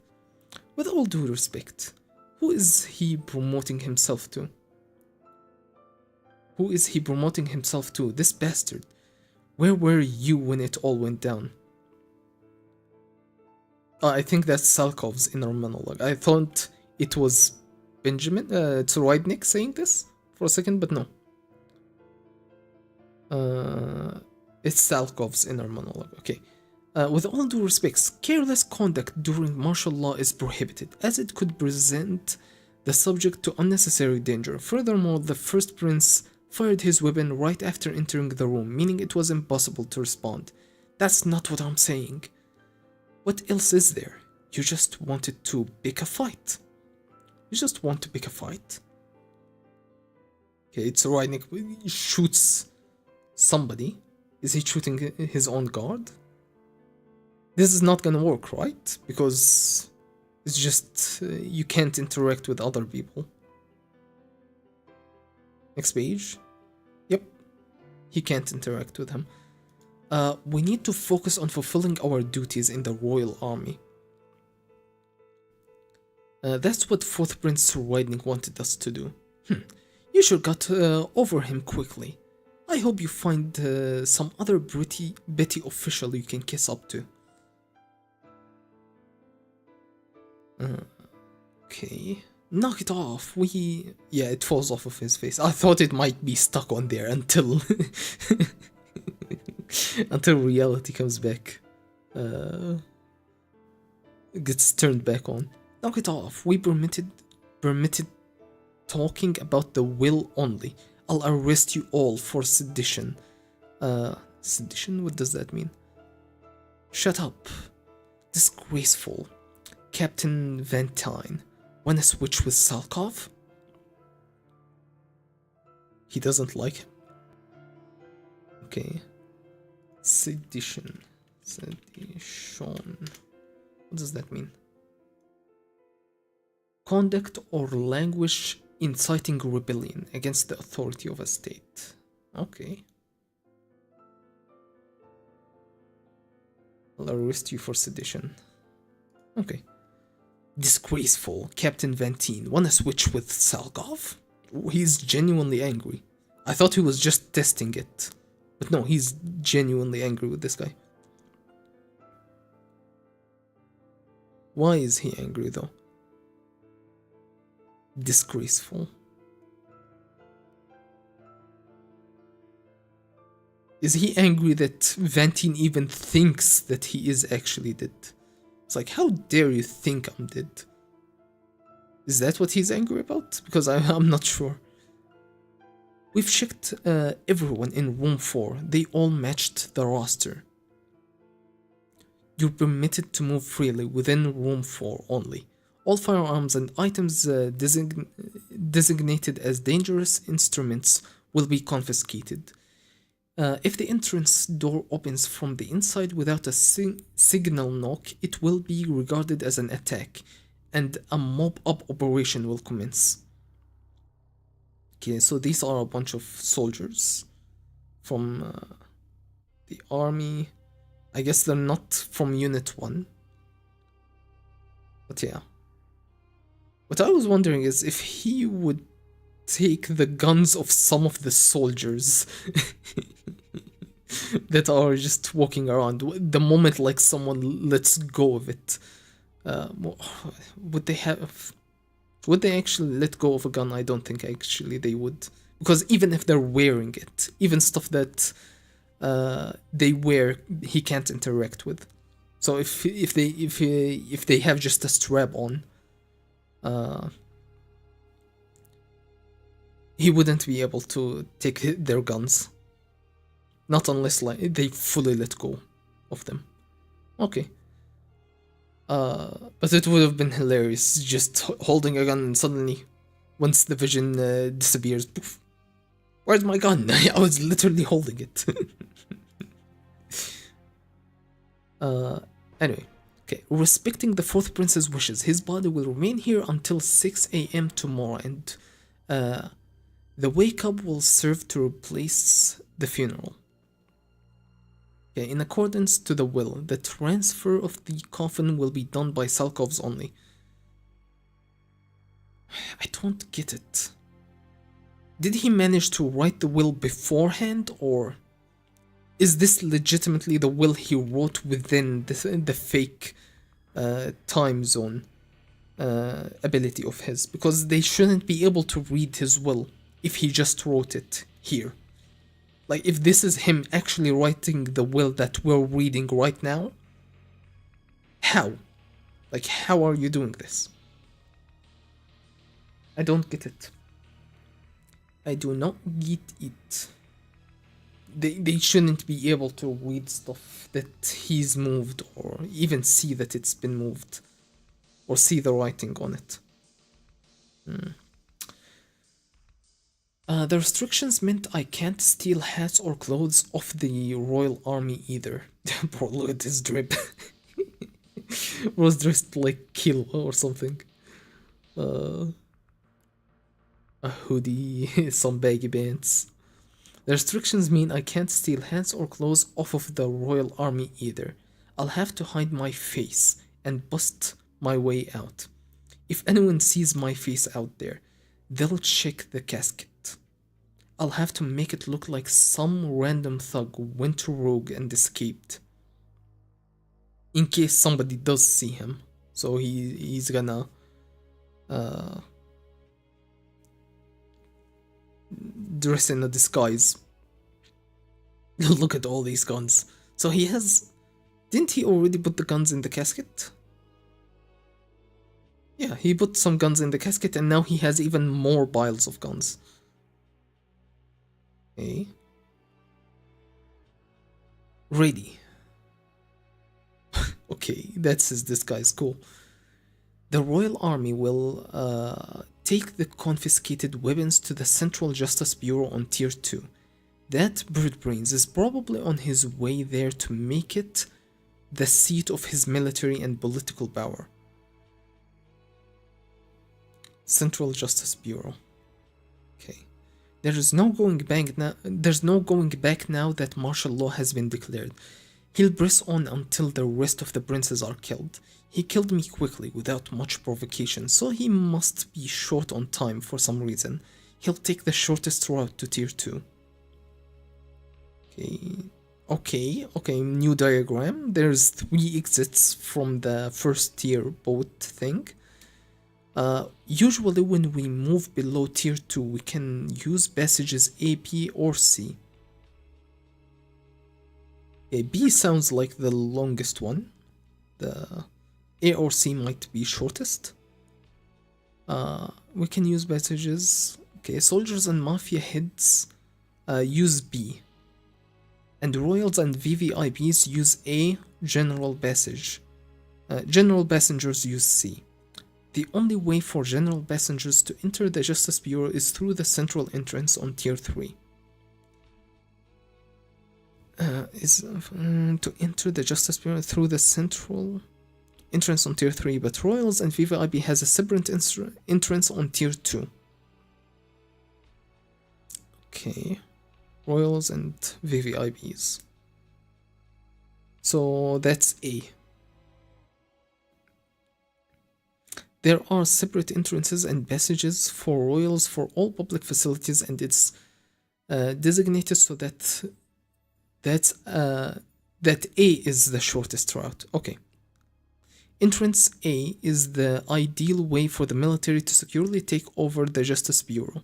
With all due respect, who is he promoting himself to? Who is he promoting himself to? This bastard. Where were you when it all went down? I think that's Salkov's inner monologue. I thought it was Benjamin, Tsuroidnik saying this for a second, but no. It's Salkov's inner monologue. Okay. With all due respects, careless conduct during martial law is prohibited, as it could present the subject to unnecessary danger. Furthermore, the first prince fired his weapon right after entering the room, meaning it was impossible to respond. That's not what I'm saying. What else is there? You just wanted to pick a fight. You just want to pick a fight. Okay, it's Rainik shoots somebody. Is he shooting his own guard? This is not gonna work, right? Because it's just you can't interact with other people. Next page. Yep. He can't interact with him. We need to focus on fulfilling our duties in the royal army. That's what 4th Prince Tsuroidnik wanted us to do. You sure got over him quickly. I hope you find some other Betty official you can kiss up to. Okay. Knock it off. Yeah, it falls off of his face. I thought it might be stuck on there until until reality comes back. Gets turned back on. Knock it off. We permitted talking about the will only. I'll arrest you all for sedition. Sedition? What does that mean? Shut up. Disgraceful. Captain Ventine. Wanna switch with Salkov? He doesn't like him. Okay. Sedition. Sedition. What does that mean? Conduct or language inciting rebellion against the authority of a state. Okay. I'll arrest you for sedition. Okay. Disgraceful. Captain Ventine. Wanna switch with Salkov? He's genuinely angry. I thought he was just testing it. But no, he's genuinely angry with this guy. Why is he angry though? Disgraceful. Is he angry that Ventine even thinks that he is actually dead? It's like, how dare you think I'm dead? Is that what he's angry about? Because I'm not sure. We've checked everyone in room 4. They all matched the roster. You're permitted to move freely within room 4 only. All firearms and items designated as dangerous instruments will be confiscated. If the entrance door opens from the inside without a signal knock, it will be regarded as an attack, and a mob-up operation will commence. Okay, so these are a bunch of soldiers from the army. I guess they're not from Unit 1. But yeah. What I was wondering is if he would take the guns of some of the soldiers that are just walking around. The moment like someone lets go of it, would they have... Would they actually let go of a gun? I don't think actually they would. Because even if they're wearing it, even stuff that they wear, he can't interact with. So if they have just a strap on, he wouldn't be able to take their guns. Not unless like they fully let go of them. Okay. But it would have been hilarious just holding a gun and suddenly, once the vision disappears, poof. Where's my gun? I was literally holding it. Anyway. Okay, respecting the fourth prince's wishes, his body will remain here until 6 a.m. tomorrow, and the wake-up will serve to replace the funeral. Okay, in accordance to the will, the transfer of the coffin will be done by Salkovs only. I don't get it. Did he manage to write the will beforehand, or is this legitimately the will he wrote within the fake time zone ability of his? Because they shouldn't be able to read his will if he just wrote it here. Like, if this is him actually writing the will that we're reading right now, how? Like, how are you doing this? I don't get it. I do not get it. They shouldn't be able to read stuff that he's moved, or even see that it's been moved, or see the writing on it. The restrictions meant I can't steal hats or clothes off the royal army either. Poor look at his drip. Was dressed like Kill or something. A hoodie, some baggy pants. The restrictions mean I can't steal hats or clothes off of the royal army either. I'll have to hide my face and bust my way out. If anyone sees my face out there, they'll check the casket. I'll have to make it look like some random thug went to rogue and escaped. In case somebody does see him. So he's gonna dress in a disguise. Look at all these guns. So he has... Didn't he already put the guns in the casket? Yeah, he put some guns in the casket and now he has even more piles of guns. Okay. Ready. Okay, that's his disguise, cool. The Royal Army will take the confiscated weapons to the Central Justice Bureau on Tier 2. That Birdbrains is probably on his way there to make it the seat of his military and political power. Central Justice Bureau. Okay. There's no going back now that martial law has been declared. He'll press on until the rest of the princes are killed. He killed me quickly without much provocation, so he must be short on time for some reason. He'll take the shortest route to Tier 2. Okay, new diagram. There's 3 exits from the first tier boat thing. Usually when we move below Tier 2, we can use passages A, B, or C. B sounds like the longest one. The A or C might be shortest. We can use passages. Okay, soldiers and mafia heads use B. And royals and VVIPs use A, general passage. General passengers use C. The only way for general passengers to enter the Justice Bureau is through the central entrance on Tier 3. To enter the Justice Bureau through the central entrance on Tier 3, but Royals and VVIP has a separate entrance on Tier 2. Okay, Royals and VVIPs. So that's A. There are separate entrances and passages for Royals for all public facilities, and it's designated so that A is the shortest route. Okay. Entrance A is the ideal way for the military to securely take over the Justice Bureau.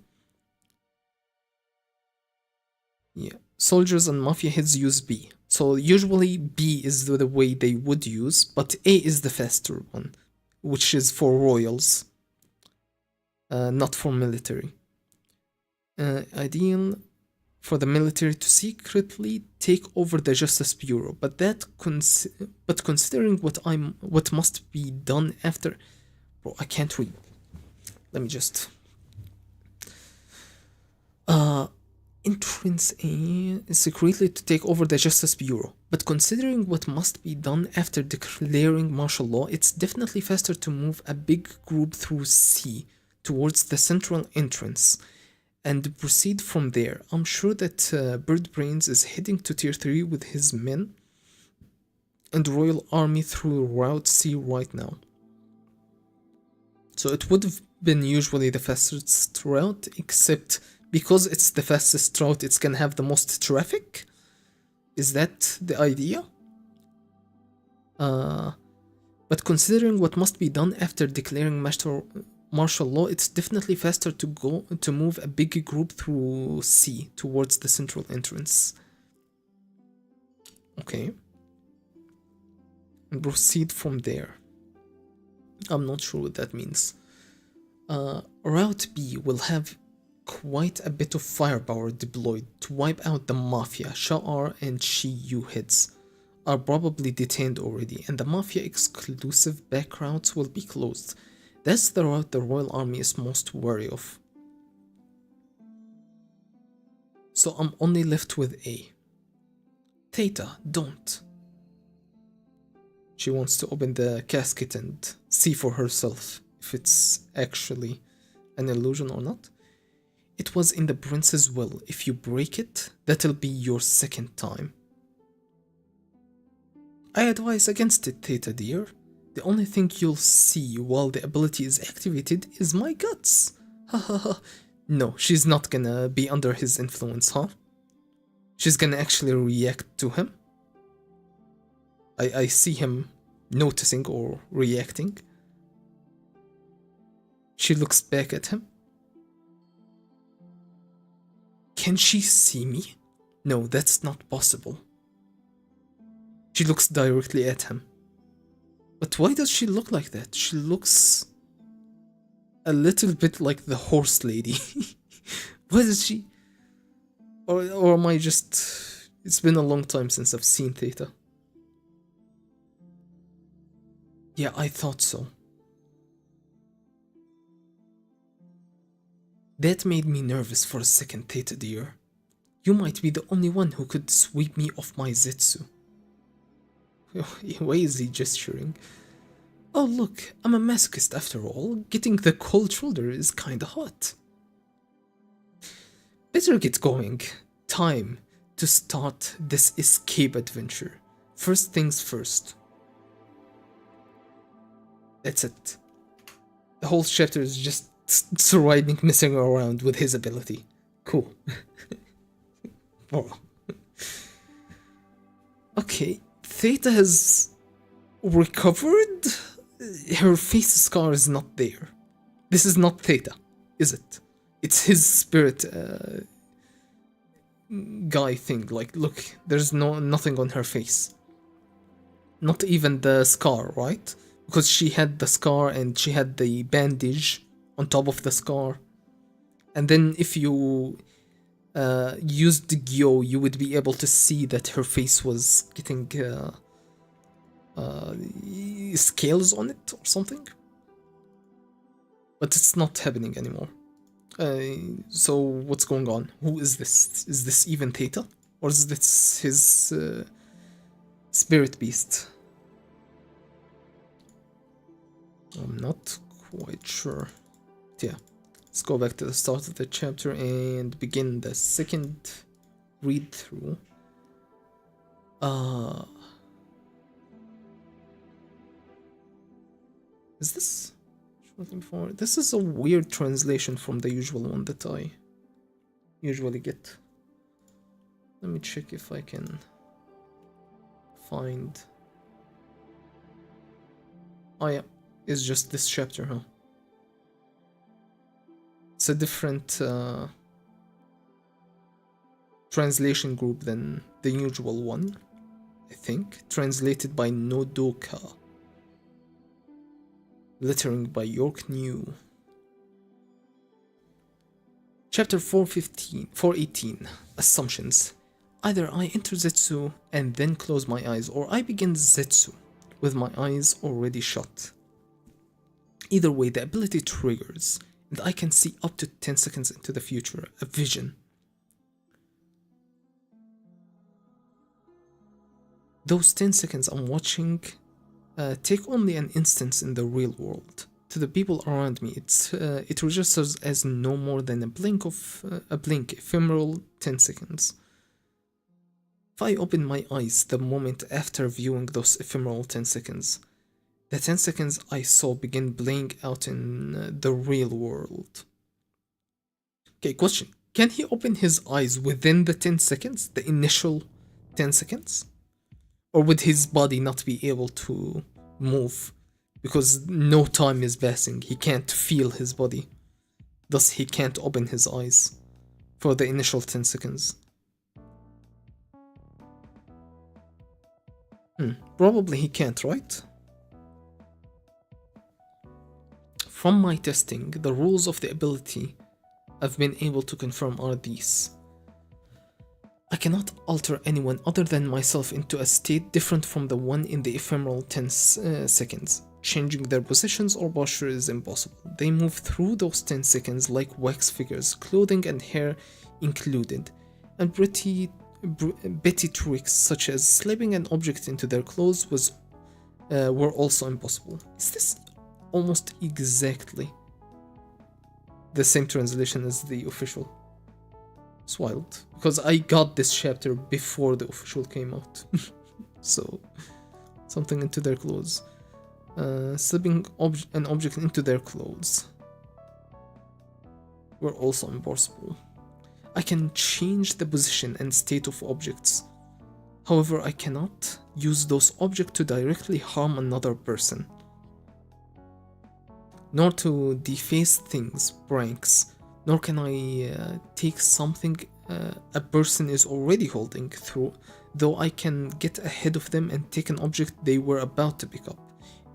Yeah. Soldiers and mafia heads use B. So usually B is the way they would use, but A is the faster one, which is for royals, not for military. Ideal for the military to secretly take over the Justice Bureau, but considering what must be done after. Bro, I can't read. Let me just. Entrance A is secretly to take over the Justice Bureau, but considering what must be done after declaring martial law, it's definitely faster to move a big group through C towards the central entrance and proceed from there. I'm sure that Birdbrains is heading to Tier 3 with his men and Royal Army through Route C right now. So it would have been usually the fastest route, except because it's the fastest route, it's gonna have the most traffic. Is that the idea? But considering what must be done after declaring martial law, it's definitely faster to move a big group through C towards the central entrance. Okay. And proceed from there. I'm not sure what that means. Route B will have quite a bit of firepower deployed to wipe out the Mafia. Sha'ar and Shi-Yu heads are probably detained already, and the Mafia exclusive back routes will be closed. That's the route the Royal Army is most wary of. So I'm only left with A. Theta, don't. She wants to open the casket and see for herself if it's actually an illusion or not. It was in the prince's will. If you break it, that'll be your second time. I advise against it, Theta dear. The only thing you'll see while the ability is activated is my guts. Hahaha. No, she's not gonna be under his influence, huh? She's gonna actually react to him. I see him noticing or reacting. She looks back at him. Can she see me? No, that's not possible. She looks directly at him. But why does she look like that? She looks a little bit like the horse lady. What is she? Or am I just... It's been a long time since I've seen Theta. Yeah, I thought so. That made me nervous for a second, Theta dear. You might be the only one who could sweep me off my Zetsu. Why is he gesturing? Oh look, I'm a masochist after all. Getting the cold shoulder is kinda hot. Better get going. Time to start this escape adventure. First things first. That's it. The whole chapter is just surviving messing around with his ability. Cool. Oh. Okay, Theta has recovered? Her face scar is not there. This is not Theta, is it? It's his spirit guy thing. Like, look, there's nothing on her face. Not even the scar, right? Because she had the scar and she had the bandage on top of the scar. And then if you used the Gyo, you would be able to see that her face was getting scales on it or something. But it's not happening anymore. So what's going on? Who is this? Is this even Theta? Or is this his spirit beast? I'm not quite sure. Yeah. Let's go back to the start of the chapter and begin the second read through. Is this shortly before? This is a weird translation from the usual one that I usually get. Let me check if I can find. Oh yeah, it's just this chapter, huh? It's a different translation group than the usual one, I think. Translated by Nodoka. Lettering by York New. Chapter 418. Assumptions. Either I enter Zetsu and then close my eyes, or I begin Zetsu with my eyes already shut. Either way, the ability triggers, and I can see up to 10 seconds into the future, a vision. Those 10 seconds I'm watching take only an instance in the real world. To the people around me, it registers as no more than a blink, ephemeral 10 seconds. If I open my eyes the moment after viewing those ephemeral 10 seconds, the 10 seconds I saw begin playing out in the real world. Okay, question. Can he open his eyes within the 10 seconds? The initial 10 seconds? Or would his body not be able to move? Because no time is passing. He can't feel his body. Thus, he can't open his eyes for the initial 10 seconds. Probably he can't, right? From my testing, the rules of the ability I've been able to confirm are these. I cannot alter anyone other than myself into a state different from the one in the ephemeral 10 seconds. Changing their positions or posture is impossible. They move through those 10 seconds like wax figures, clothing and hair included, and petty tricks such as slipping an object into their clothes were also impossible. Is this almost exactly the same translation as the official? It's wild, because I got this chapter before the official came out. So, something into their clothes. Slipping an object into their clothes were also impossible. I can change the position and state of objects. However, I cannot use those objects to directly harm another person, nor to deface things, pranks, nor can I take something a person is already holding through, though I can get ahead of them and take an object they were about to pick up.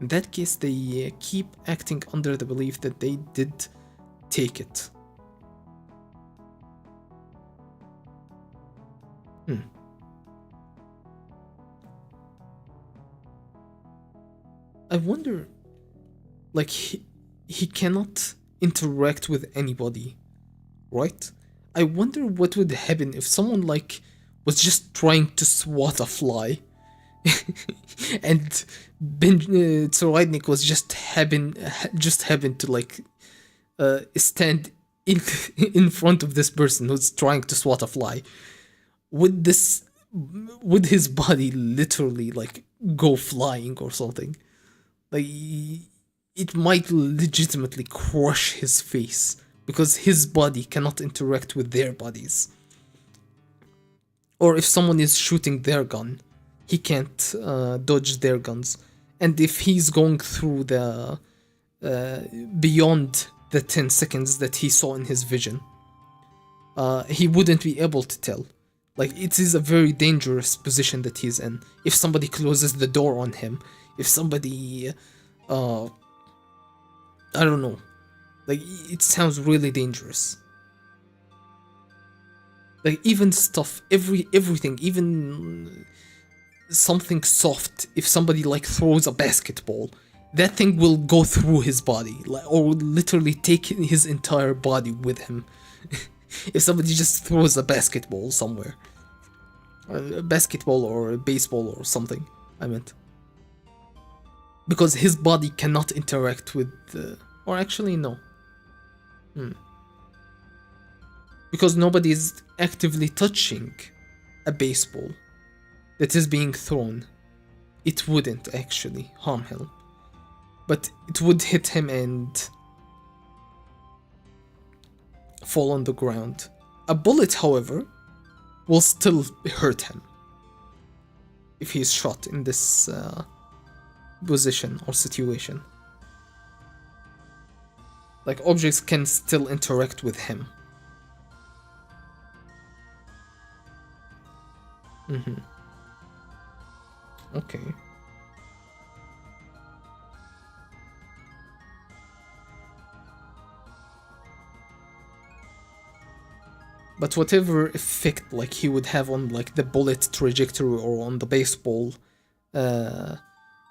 In that case, they keep acting under the belief that they did take it. I wonder, like, he cannot interact with anybody, right? I wonder what would happen if someone, like, was just trying to swat a fly and Tsarodnik was just happened to, like, stand in in front of this person who's trying to swat a fly. Would this would his body literally, like, go flying or something? Like, it might legitimately crush his face because his body cannot interact with their bodies. Or if someone is shooting their gun, he can't dodge their guns. And if he's going through the beyond the 10 seconds that he saw in his vision, he wouldn't be able to tell. Like, it is a very dangerous position that he's in. If somebody closes the door on him, if somebody, I don't know, like, it sounds really dangerous. Like, even stuff, everything, even something soft, if somebody, like, throws a basketball, that thing will go through his body, like, or literally take his entire body with him. If somebody just throws a basketball somewhere, a basketball or a baseball or something, I meant, because his body cannot interact with or actually no, because nobody is actively touching a baseball that is being thrown. It wouldn't actually harm him, but it would hit him and fall on the ground. A bullet, however, will still hurt him if he is shot in this position or situation. Like, objects can still interact with him. Okay. But whatever effect, like, he would have on, like, the bullet trajectory or on the baseball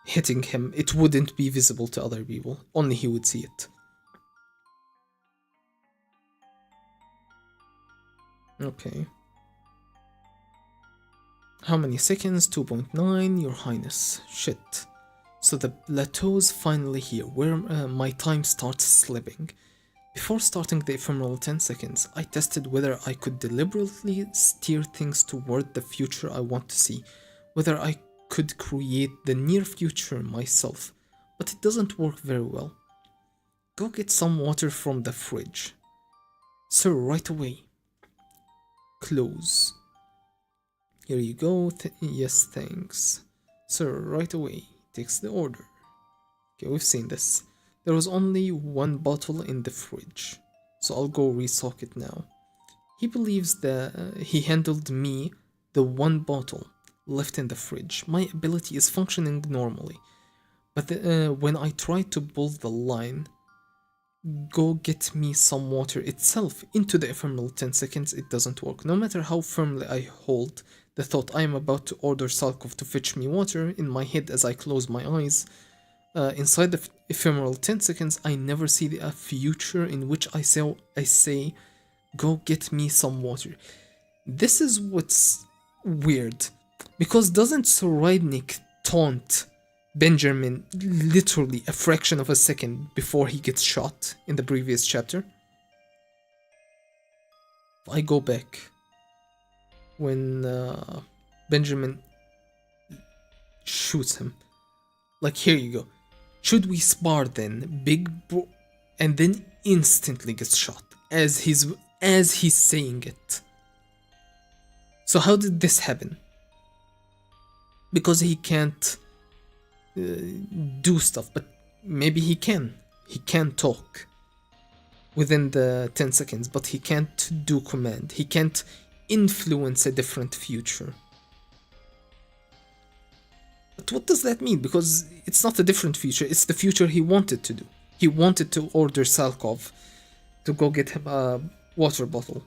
hitting him, it wouldn't be visible to other people. Only he would see it. Okay. How many seconds? 2.9, Your Highness. Shit. So the plateau's finally here, where my time starts slipping. Before starting the ephemeral 10 seconds, I tested whether I could deliberately steer things toward the future I want to see, whether I could create the near future myself, but it doesn't work very well. Go get some water from the fridge. Sir, right away. Close. Here you go. Yes, thanks. Sir, right away. Takes the order. Okay, we've seen this. There was only one bottle in the fridge, so I'll go restock it now. He believes that he handled me the one bottle left in the fridge. My ability is functioning normally, but when I try to pull the line, go get me some water itself into the ephemeral 10 seconds, it doesn't work. No matter how firmly I hold the thought I am about to order Salkov to fetch me water in my head as I close my eyes, inside the ephemeral 10 seconds, I never see a future in which I say, go get me some water. This is what's weird, because doesn't Tsarodnik taunt Benjamin literally a fraction of a second before he gets shot in the previous chapter? I go back when Benjamin shoots him. Like, here you go. Should we spar then, big bro? And then instantly gets shot as he's saying it. So how did this happen? Because he can't do stuff, but maybe he can. He can talk within the 10 seconds, but he can't do command. He can't influence a different future. But what does that mean? Because it's not a different future, it's the future he wanted to do. He wanted to order Salkov to go get him a water bottle.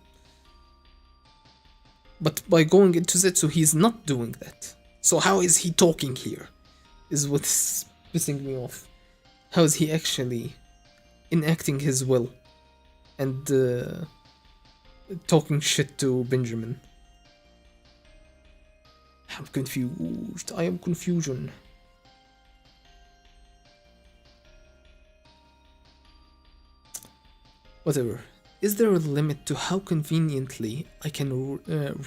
But by going into Zetsu, he's not doing that. So how is he talking here? Is what's pissing me off. How is he actually enacting his will and talking shit to Benjamin? I'm confused. I am confusion. Whatever. Is there a limit to how conveniently I can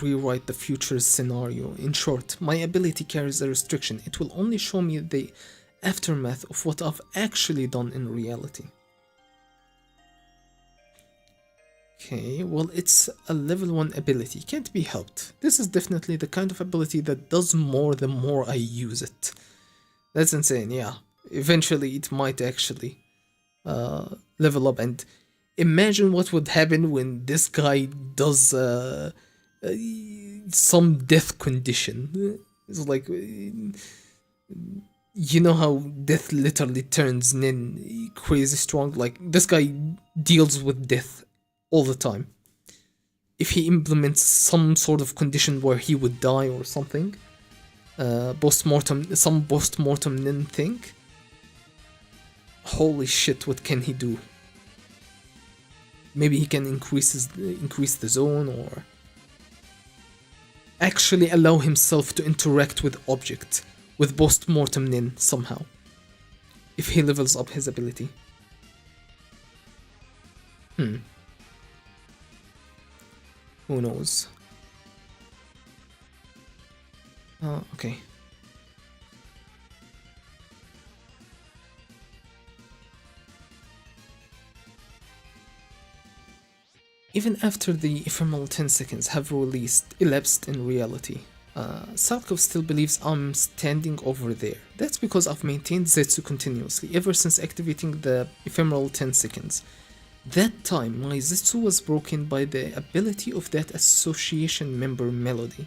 rewrite the future's scenario? In short, my ability carries a restriction. It will only show me the aftermath of what I've actually done in reality. Okay, well, it's a level 1 ability. Can't be helped. This is definitely the kind of ability that does more the more I use it. That's insane, yeah. Eventually it might actually level up, and imagine what would happen when this guy does some death condition. It's like, you know how death literally turns Nin crazy strong? Like, this guy deals with death all the time. If he implements some sort of condition where he would die or something, some post-mortem Nin thing, holy shit, what can he do? Maybe he can increase the zone, or actually allow himself to interact with objects, with post-mortem Nin somehow, if he levels up his ability. Who knows? Okay. Even after the ephemeral 10 seconds have elapsed in reality, Salkov still believes I'm standing over there. That's because I've maintained Zetsu continuously ever since activating the ephemeral 10 seconds. That time, my Zetsu was broken by the ability of that association member Melody.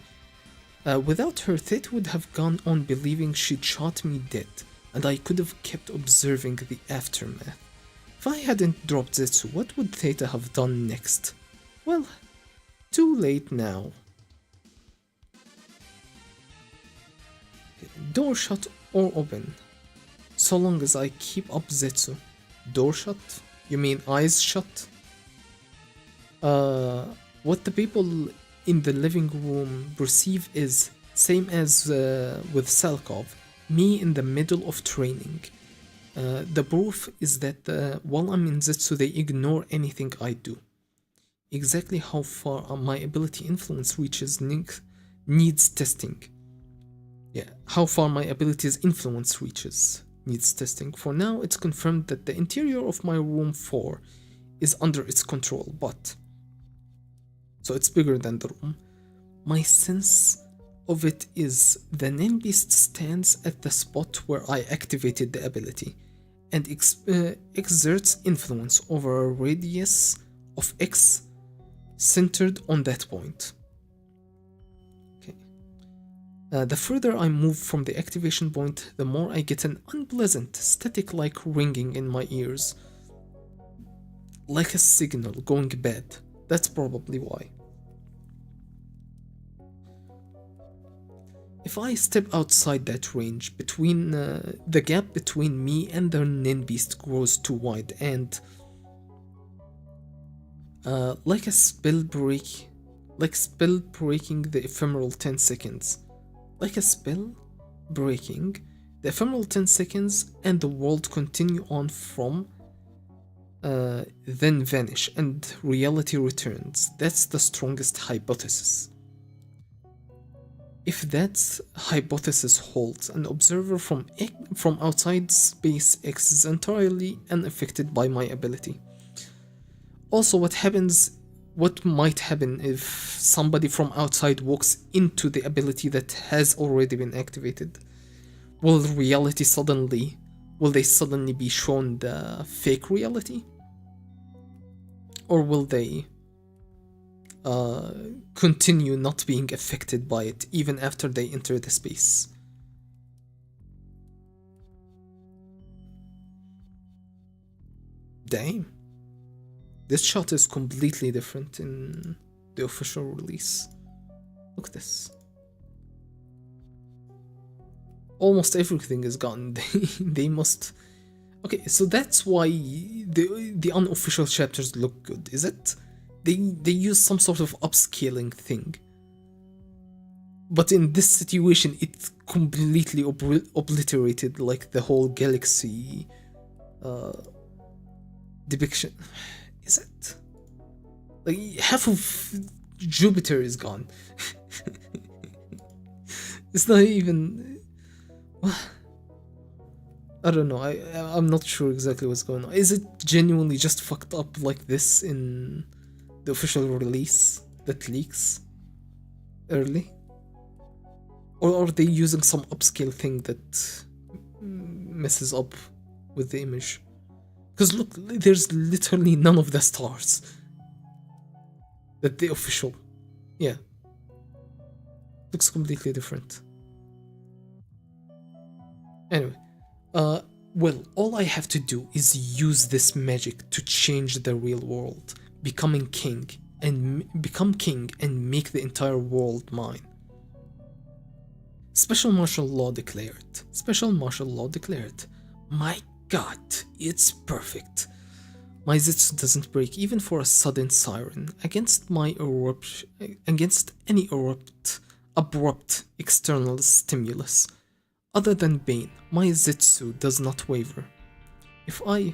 Without her, Theta would have gone on believing she'd shot me dead, and I could have kept observing the aftermath. If I hadn't dropped Zetsu, what would Theta have done next? Well, too late now. Door shut or open? So long as I keep up Zetsu. Door shut? You mean eyes shut? What the people in the living room perceive is, same as with Salkov, me in the middle of training. The proof is that while I'm in Zetsu, they ignore anything I do. Exactly how far my ability influence reaches needs testing. Yeah, how far my ability's influence reaches needs testing. For now, it's confirmed that the interior of my room 4 is under its control, but... so it's bigger than the room. My sense of it is the Nin Beast stands at the spot where I activated the ability and exerts influence over a radius of X centered on that point. The further I move from the activation point, the more I get an unpleasant, static-like ringing in my ears. Like a signal going bad. That's probably why. If I step outside that range, the gap between me and the Nin Beast grows too wide, and like spell breaking the ephemeral 10 seconds. Like a spell breaking the ephemeral 10 seconds and the world continue on from then vanish and reality returns. That's the strongest hypothesis. If that hypothesis holds, an observer from outside space X is entirely unaffected by my ability. Also, what might happen if somebody from outside walks into the ability that has already been activated? Will they suddenly be shown the fake reality? Or will they continue not being affected by it even after they enter the space? Damn. This shot is completely different in the official release. Look at this. almost everything is gone. They must. Okay, so that's why the unofficial chapters look good, is it? They use some sort of upscaling thing. But in this situation, it completely obliterated like the whole galaxy depiction. Is it? Like half of Jupiter is gone. It's not even. I don't know. I'm not sure exactly what's going on. Is it genuinely just fucked up like this in the official release that leaks early? Or are they using some upscale thing that messes up with the image? Because look, there's literally none of the stars. That the official. Yeah. Looks completely different. Anyway. Well, all I have to do is use this magic to change the real world, become king and make the entire world mine. Special martial law declared. Special martial law declared. My god, it's perfect. My Zetsu doesn't break even for a sudden siren against any abrupt external stimulus. Other than Bane, my Zetsu does not waver. If I...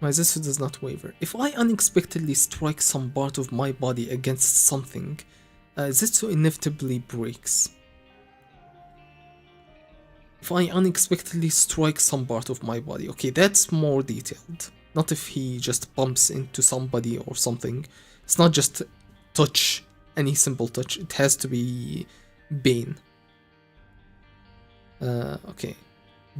My Zetsu does not waver. If I unexpectedly strike some part of my body against something, Zetsu inevitably breaks. If I unexpectedly strike some part of my body, okay, that's more detailed. Not if he just bumps into somebody or something. It's not just touch, any simple touch. It has to be Bane. Okay.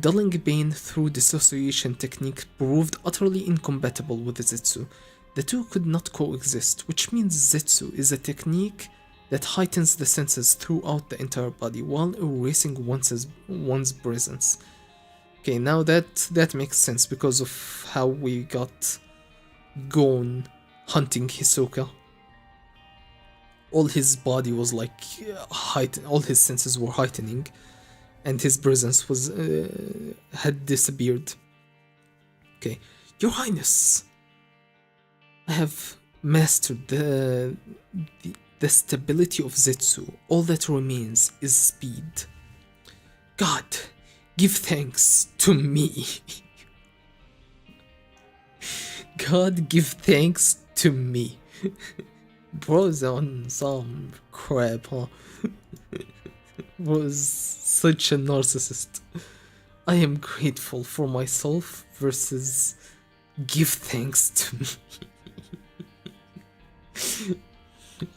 Dulling Bane through dissociation technique proved utterly incompatible with Zetsu. The two could not coexist, which means Zetsu is a technique that heightens the senses throughout the entire body while erasing one's presence. Okay, now that makes sense because of how we got Gon hunting Hisoka. All his body was like heightened, all his senses were heightening, and his presence was had disappeared. Okay, Your Highness, I have mastered the stability of Zetsu. All that remains is speed. God, give thanks to me. God, give thanks to me. Bro's on some crap, huh? Was such a narcissist. I am grateful for myself versus give thanks to me.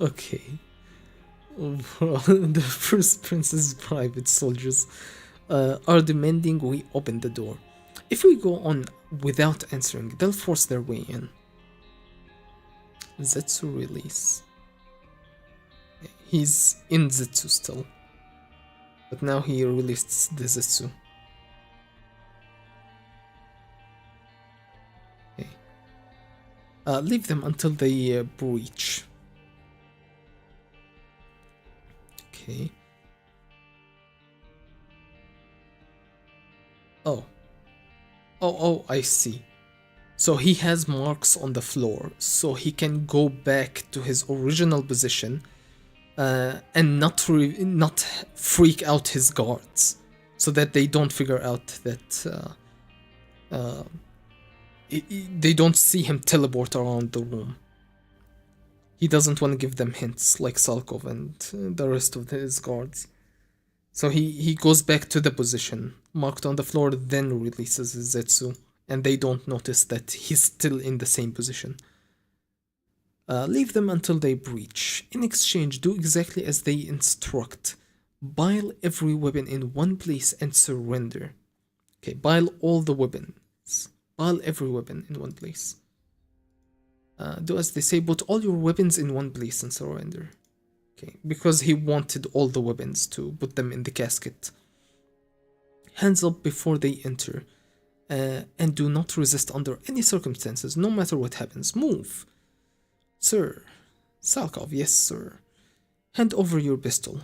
Okay. The first prince's private soldiers are demanding we open the door. If we go on without answering, they'll force their way in. Zetsu release. He's in Zetsu still. But now he released the Zetsu. Okay. Leave them until they breach. Okay. Oh, I see. So he has marks on the floor, so he can go back to his original position and not freak out his guards, so that they don't figure out that they don't see him teleport around the room. He doesn't want to give them hints like Salkov and the rest of his guards. So he goes back to the position marked on the floor, then releases his Zetsu, and they don't notice that he's still in the same position. Leave them until they breach. In exchange, do exactly as they instruct. Bile every weapon in one place and surrender. Okay, bile all the weapons. Bile every weapon in one place. Do as they say, put all your weapons in one place and surrender. Okay, because he wanted all the weapons to put them in the casket. Hands up before they enter. And do not resist under any circumstances, no matter what happens. Move. Sir. Salkov, yes, sir. Hand over your pistol.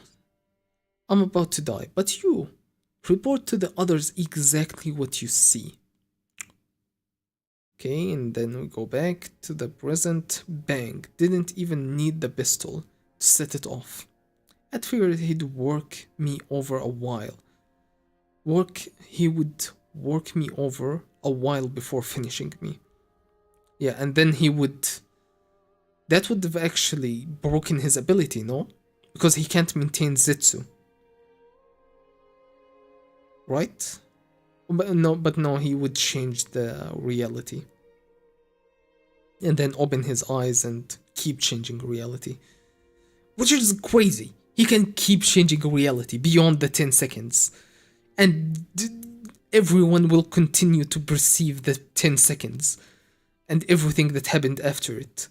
I'm about to die, but you report to the others exactly what you see. Okay, and then we go back to the present. Bang. Didn't even need the pistol to set it off. I'd figured he'd work me over a while. He would work me over a while before finishing me. Yeah, and then he would... That would have actually broken his ability, no? Because he can't maintain Zetsu. Right? But no, he would change the reality. And then open his eyes and keep changing reality. Which is crazy. He can keep changing reality beyond the 10 seconds. And everyone will continue to perceive the 10 seconds. And everything that happened after it.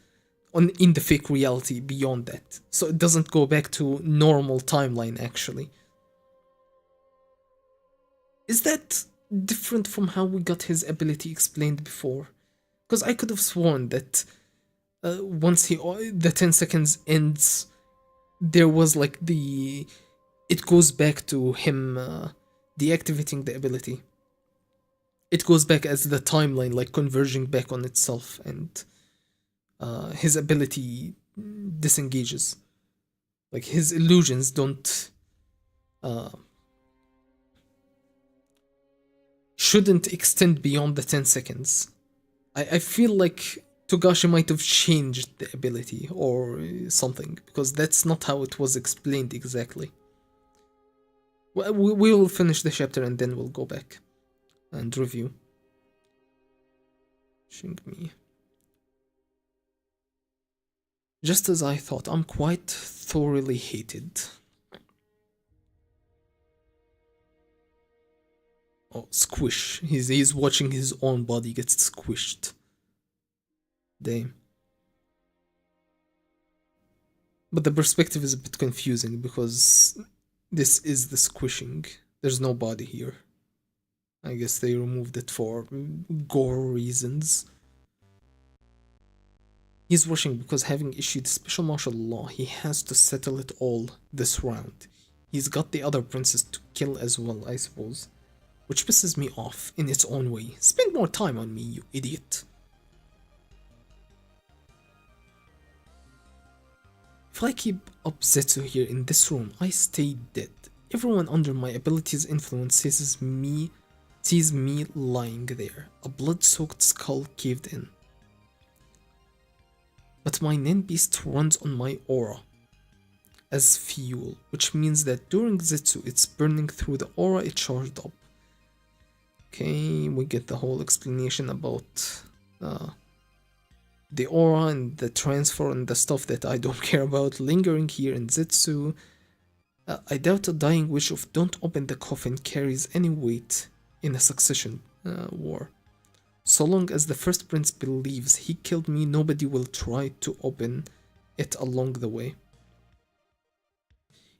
In the fake reality beyond that. So it doesn't go back to normal timeline actually. Is that different from how we got his ability explained before? Because I could have sworn that once the 10 seconds ends, there was like it goes back to him deactivating the ability. It goes back as the timeline, like converging back on itself, and his ability disengages. Like his illusions don't shouldn't extend beyond the 10 seconds. I feel like Togashi might have changed the ability or something, because that's not how it was explained exactly. Well, we will finish the chapter and then we'll go back and review. Shingmi. Just as I thought, I'm quite thoroughly hated. Oh, squish. He's watching his own body get squished. Damn. But the perspective is a bit confusing because this is the squishing. There's no body here. I guess they removed it for gore reasons. He's rushing because having issued special martial law, he has to settle it all this round. He's got the other princes to kill as well, I suppose. Which pisses me off in its own way. Spend more time on me, you idiot. If I keep up Zetsu here in this room, I stay dead. Everyone under my ability's influence sees me lying there, a blood-soaked skull caved in. But my Nen Beast runs on my aura as fuel, which means that during Zetsu it's burning through the aura it charged up. Okay, we get the whole explanation about the aura and the transfer and the stuff that I don't care about lingering here in Zetsu. I doubt a dying wish of "don't open the coffin" carries any weight in a succession war. So long as the first prince believes he killed me, nobody will try to open it along the way.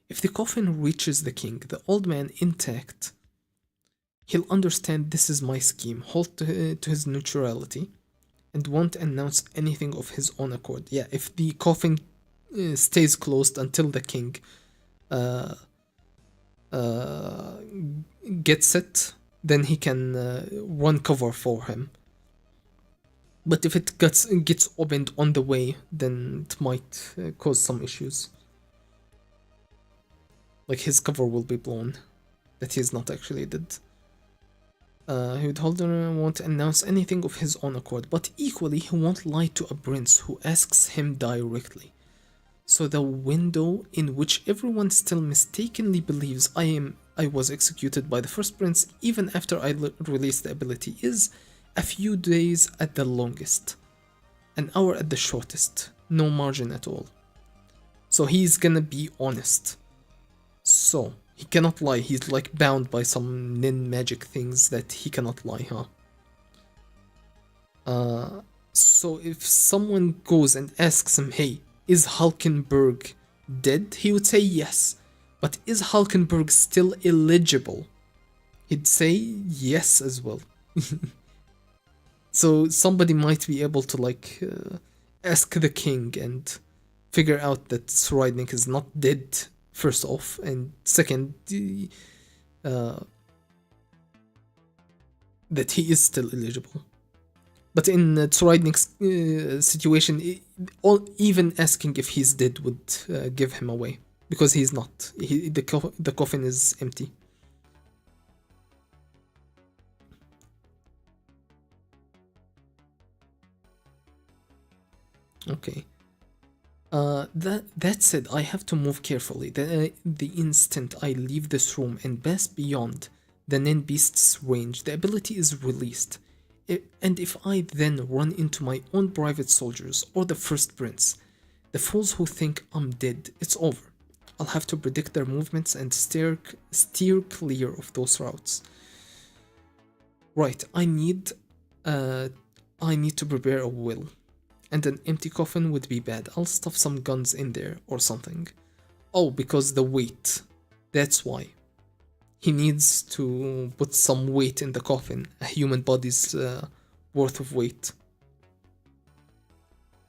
If the coffin reaches the king, the old man intact, he'll understand this is my scheme, hold to his neutrality, and won't announce anything of his own accord. Yeah, if the coffin stays closed until the king gets it, then he can run cover for him. But if it gets opened on the way, then it might cause some issues. Like his cover will be blown, that he's not actually dead. Hoodholder won't announce anything of his own accord, but equally he won't lie to a prince who asks him directly. So the window in which everyone still mistakenly believes I was executed by the first prince even after I released the ability is a few days at the longest, an hour at the shortest, no margin at all. So he's gonna be honest. So he cannot lie, he's like bound by some nin magic things that he cannot lie, huh? So if someone goes and asks him, hey, is Hulkenberg dead? He would say yes. But is Hulkenberg still eligible? He'd say yes as well. So somebody might be able to like ask the king and figure out that Sroidnik is not dead, first off, and second, uh, that he is still eligible. But in Tsoraidnik's situation, even asking if he's dead would give him away. Because he's not. The coffin is empty. Okay. That said, I have to move carefully. The instant I leave this room and pass beyond the Nen Beast's range, the ability is released. And if I then run into my own private soldiers or the First Prince, the fools who think I'm dead, it's over. I'll have to predict their movements and steer clear of those routes. Right, I need to prepare a will. And an empty coffin would be bad. I'll stuff some guns in there or something. Oh, because the weight. That's why. He needs to put some weight in the coffin. A human body's worth of weight.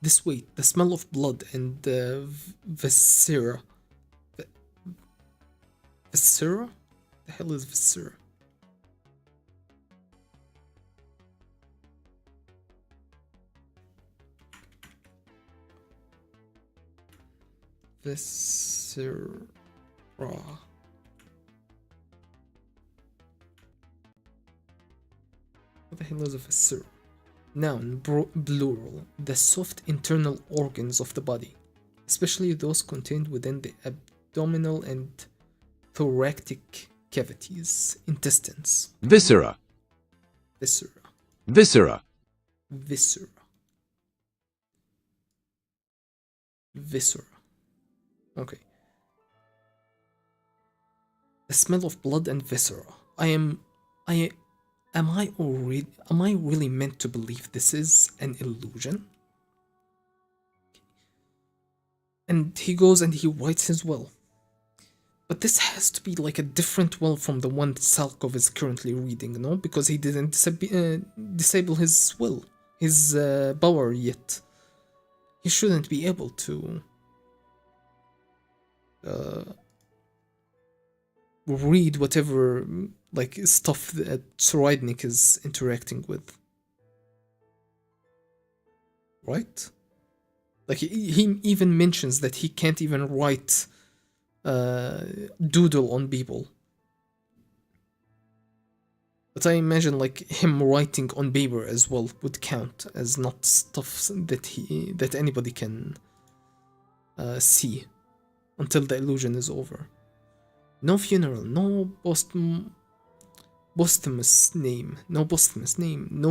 This weight, the smell of blood and viscera. Viscera? The hell is viscera? Viscera. What the hell is a viscera? Noun, plural, the soft internal organs of the body, especially those contained within the abdominal and thoracic cavities, intestines. Viscera. Viscera. Viscera. Viscera. Viscera. Okay. The smell of blood and viscera. Am I really meant to believe this is an illusion? And he goes and he writes his will. But this has to be like a different will from the one Salkov is currently reading, no? Because he didn't disable his will, his power yet. He shouldn't be able to read whatever like stuff that Tsoraidnik is interacting with. Right? Like he even mentions that he can't even write doodle on people. But I imagine like him writing on paper as well would count as not stuff that anybody can see until the illusion is over. No funeral, no posthumous name, no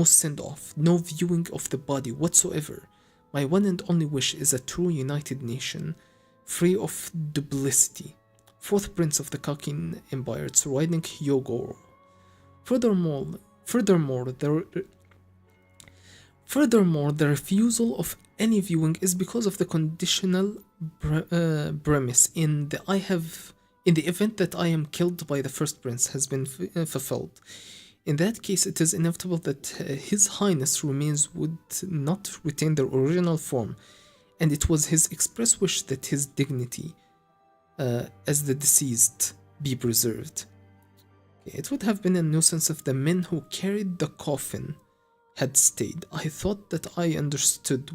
send-off, no viewing of the body whatsoever. My one and only wish is a true united nation, free of duplicity. Fourth Prince of the Kakin Empire, Tsoraidnik Hyogoro. Furthermore, the refusal of any viewing is because of the conditional premise in the event that I am killed by the First Prince has been fulfilled. In that case, it is inevitable that His Highness remains would not retain their original form, and it was his express wish that his dignity as the deceased be preserved. It would have been a nuisance if the men who carried the coffin had stayed. I thought that I understood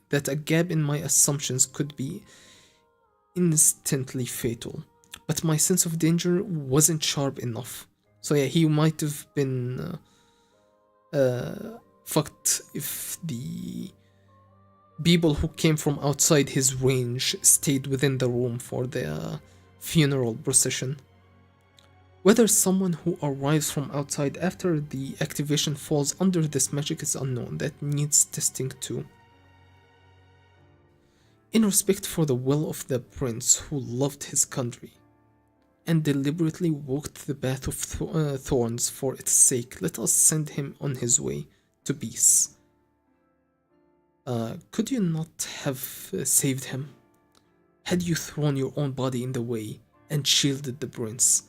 that a gap in my assumptions could be instantly fatal, but my sense of danger wasn't sharp enough. So yeah, he might have been fucked if the people who came from outside his range stayed within the room for the funeral procession. Whether someone who arrives from outside after the activation falls under this magic is unknown. That needs testing too. In respect for the will of the prince who loved his country and deliberately walked the path of thorns for its sake, let us send him on his way to peace. Could you not have saved him? Had you thrown your own body in the way and shielded the prince?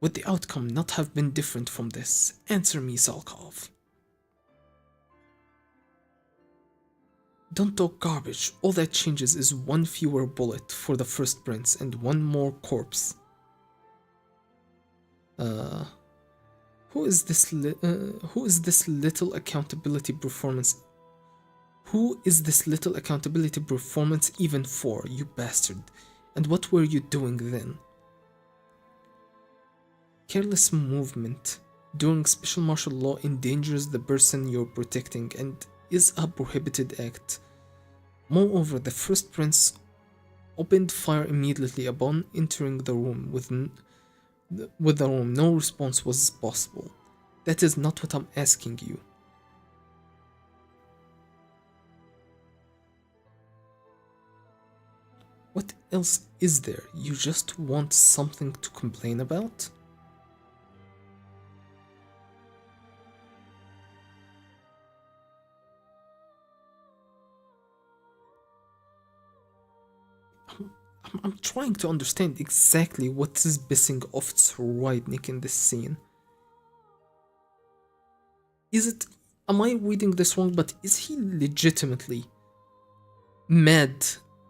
Would the outcome not have been different from this? Answer me, Salkov. Don't talk garbage. All that changes is one fewer bullet for the first prince and one more corpse. Uh, who is this little accountability performance? Who is this little accountability performance even for, you bastard? And what were you doing then? Careless movement during special martial law endangers the person you're protecting and is a prohibited act. Moreover, the first prince opened fire immediately upon entering the room. With the room, no response was possible. That is not what I'm asking you. What else is there? You just want something to complain about? I'm trying to understand exactly what is pissing off Sroydnik in this scene. Am I reading this wrong, but is he legitimately mad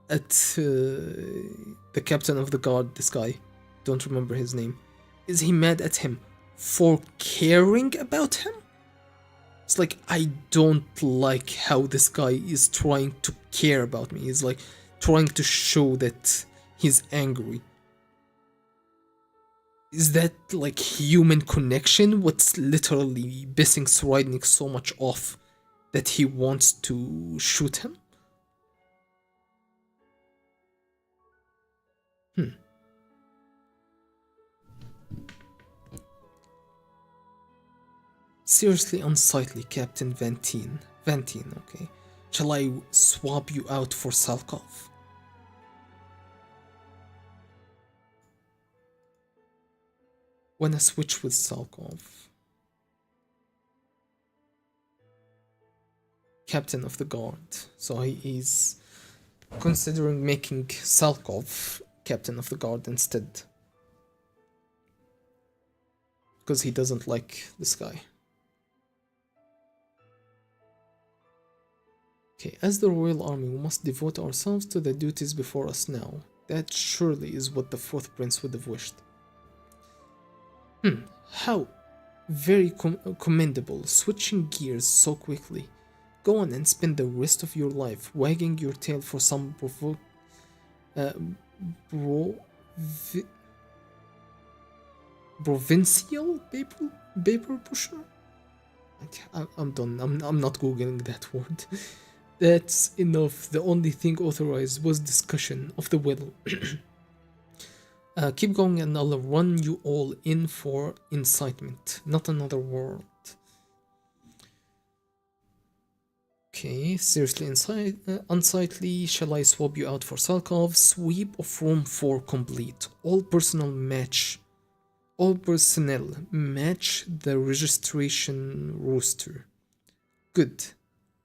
at the captain of the guard, this guy? Don't remember his name. Is he mad at him for caring about him? It's like, I don't like how this guy is trying to care about me. He's like trying to show that he's angry. Is that like human connection? What's literally pissing Sroydnik so much off that he wants to shoot him? Seriously unsightly, Captain Vantine. Vantine, okay. Shall I swap you out for Salkov? Wanna switch with Salkov? Captain of the guard. So he is considering making Salkov captain of the guard instead. Because he doesn't like this guy. Okay, as the royal army, we must devote ourselves to the duties before us now. That surely is what the fourth prince would have wished. How very commendable, switching gears so quickly. Go on and spend the rest of your life wagging your tail for some provincial paper pusher? I'm done. I'm not googling that word. That's enough. The only thing authorized was discussion of the will. Keep going and I'll run you all in for incitement. Not another word. Okay, seriously unsightly. Shall I swap you out for Salkov? Sweep of room 4 complete. All personnel match the registration roster. Good.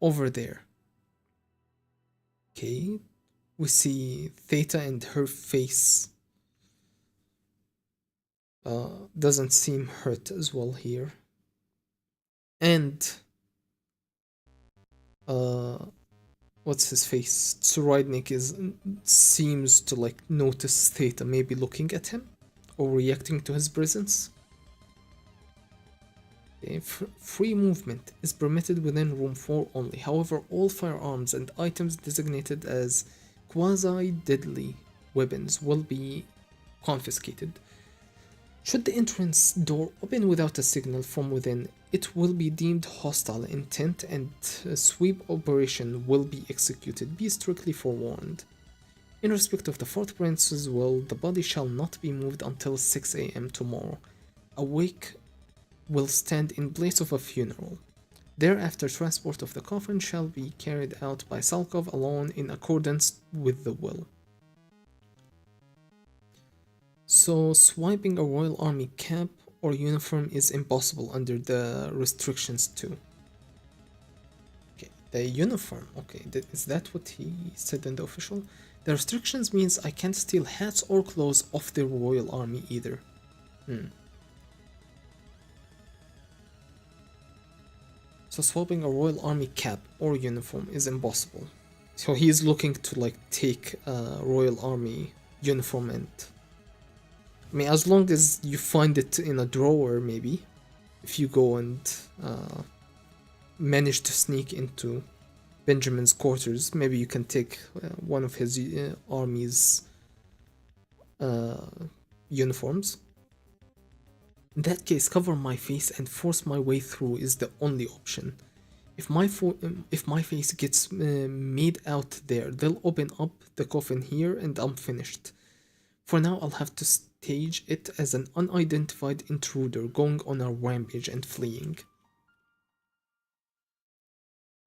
Over there. Okay, we see Theta and her face doesn't seem hurt as well here. And what's his face? Sroydnik seems to like notice Theta maybe looking at him or reacting to his presence. Okay, free movement is permitted within room 4 only. However, all firearms and items designated as quasi-deadly weapons will be confiscated. Should the entrance door open without a signal from within, it will be deemed hostile intent and a sweep operation will be executed. Be strictly forewarned. In respect of the fourth prince's will, the body shall not be moved until 6 a.m. tomorrow. A wake will stand in place of a funeral. Thereafter, transport of the coffin shall be carried out by Salkov alone in accordance with the will. So, swiping a royal army cap or uniform is impossible under the restrictions too. Okay, the uniform, okay, is that what he said in the official? The restrictions means I can't steal hats or clothes off the royal army either. So swapping a royal army cap or uniform is impossible. So he's looking to like take a Royal Army uniform, and I mean, as long as you find it in a drawer, maybe if you go and manage to sneak into Benjamin's quarters, maybe you can take one of his army's uh, uniforms. In that case, cover my face and force my way through is the only option. If my face gets made out there, they'll open up the coffin here and I'm finished. For now, I'll have to stage it as an unidentified intruder going on a rampage and fleeing.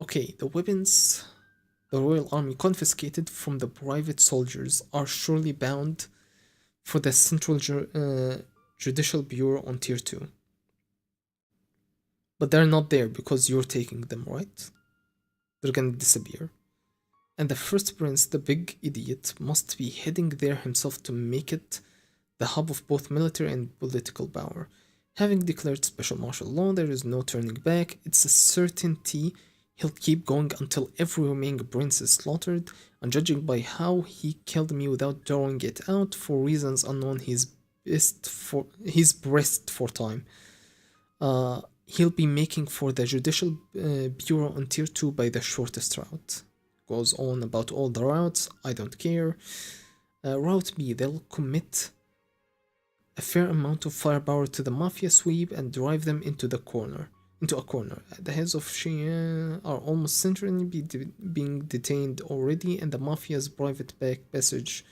Okay, the weapons the Royal Army confiscated from the private soldiers are surely bound for the Central Judicial Bureau on Tier 2. But they're not there because you're taking them, right? They're gonna disappear. And the first prince, the big idiot, must be heading there himself to make it the hub of both military and political power. Having declared special martial law, there is no turning back. It's a certainty he'll keep going until every remaining prince is slaughtered, and judging by how he killed me without drawing it out for reasons unknown, he's pressed for time. He'll be making for the Judicial Bureau on Tier 2 by the shortest route. Goes on about all the routes, I don't care. Route B, they'll commit a fair amount of firepower to the Mafia sweep and drive them into a corner. The heads of Shia are almost centrally being detained already, and the Mafia's private back passage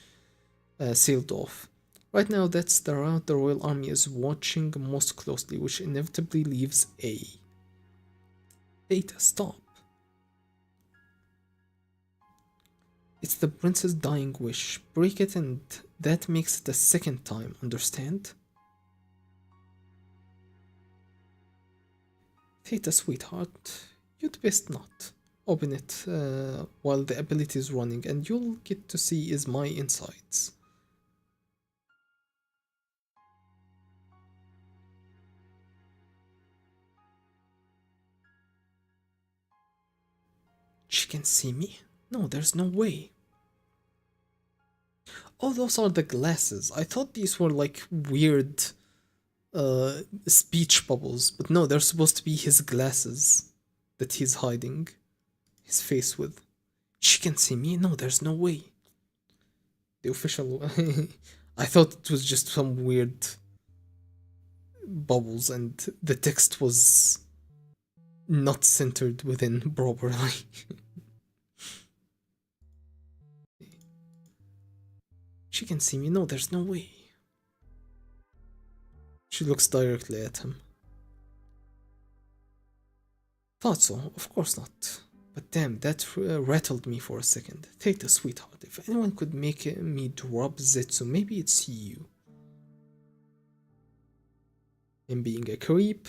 sealed off. Right now, that's the route the Royal Army is watching most closely, which inevitably leaves A. Data, stop. It's the prince's dying wish. Break it and that makes it a second time, understand? Theta, sweetheart, you'd best not. Open it while the ability is running and you'll get to see is my insides. She can see me? No, there's no way. Oh, those are the glasses. I thought these were like weird speech bubbles, but no, they're supposed to be his glasses that he's hiding his face with. She can see me? No, there's no way. The official. I thought it was just some weird bubbles and the text was not centered within properly. She can see me? No, there's no way. She looks directly at him. Thought so, of course not. But damn, that rattled me for a second. Take the sweetheart. If anyone could make me drop Zetsu, maybe it's you. And being a creep.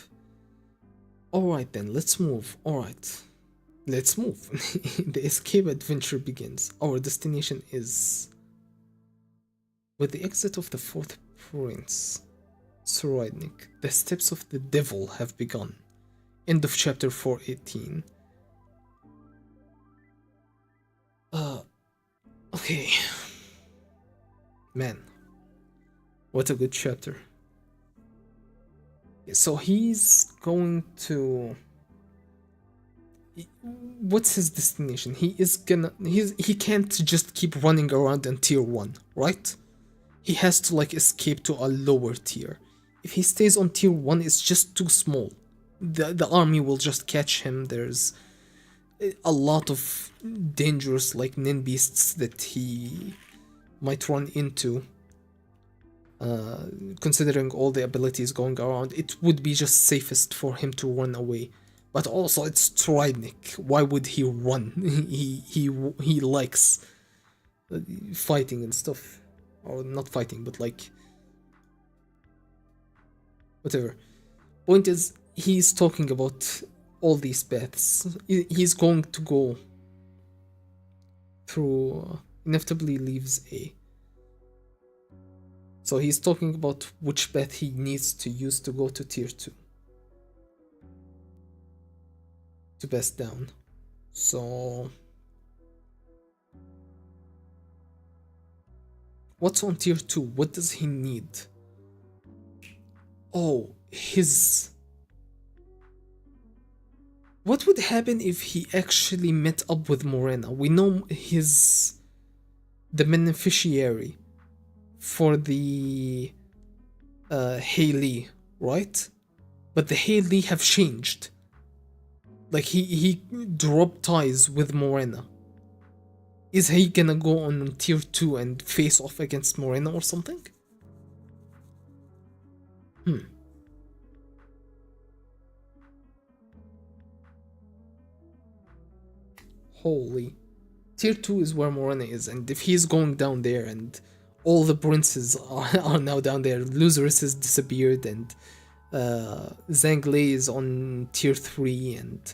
Alright then, let's move. Alright. Let's move. The escape adventure begins. Our destination is... With the exit of the fourth prince, Soroidnik, the steps of the devil have begun. End of chapter 418. Okay. Man. What a good chapter. So he's going to... What's his destination? He can't just keep running around in tier 1, right? He has to like escape to a lower tier. If he stays on tier 1, it's just too small. The army will just catch him. There's a lot of dangerous like nin beasts that he might run into. Considering all the abilities going around, it would be just safest for him to run away. But also it's Soroidnik. Why would he run? he likes fighting and stuff. Or not fighting, but like whatever. Point is, he's talking about all these paths. He's going to go through, inevitably leaves A. So he's talking about which path he needs to use to go to tier 2. To best down. So What's on tier 2? What does he need? Oh, his... What would happen if he actually met up with Morena? We know he's the beneficiary for the Haley, right? But the Haley have changed. Like he dropped ties with Morena. Is he gonna go on tier 2 and face off against Morena or something? Holy. Tier 2 is where Morena is, and if he's going down there and all the princes are now down there, Luzurus has disappeared, and Zhang is on tier 3, and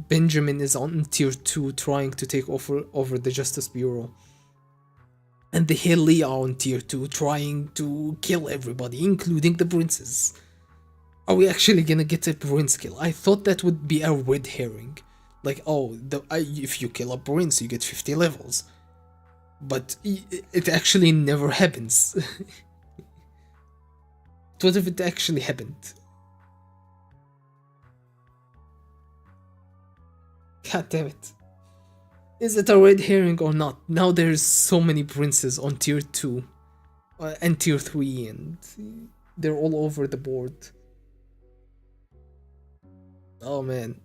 Benjamin is on tier 2 trying to take over the Justice Bureau. And the Hilly are on tier 2 trying to kill everybody, including the princes. Are we actually gonna get a prince kill? I thought that would be a red herring. Like, oh, if you kill a prince, you get 50 levels. But it actually never happens. What if it actually happened? God damn it. Is it a red herring or not? Now there's so many princes on tier 2 and tier 3, and they're all over the board. Oh man.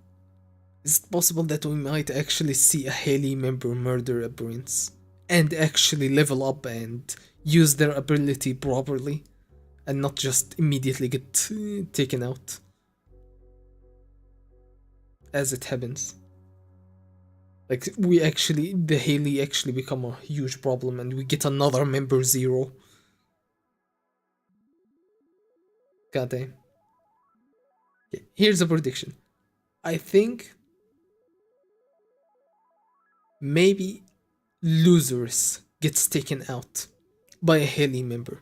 Is it possible that we might actually see a Haley member murder a prince and actually level up and use their ability properly and not just immediately get taken out as it happens? Like, the Haley actually become a huge problem and we get another member 0. God damn. Okay, here's a prediction. I think maybe Luzurus gets taken out by a Haley member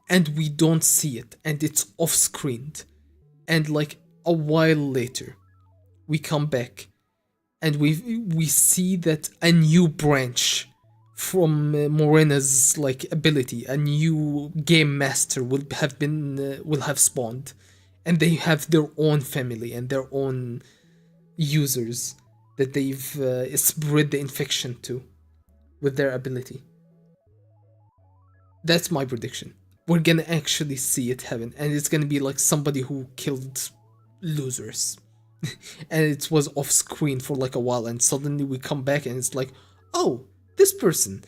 and we don't see it and it's off-screened, and like a while later we come back and we see that a new branch from Morena's like ability, a new game master will have spawned, and they have their own family and their own users that they've spread the infection to with their ability. That's my prediction. We're gonna actually see it happen, and it's gonna be like somebody who killed Losers. And it was off screen for like a while, and suddenly we come back and it's like, oh, this person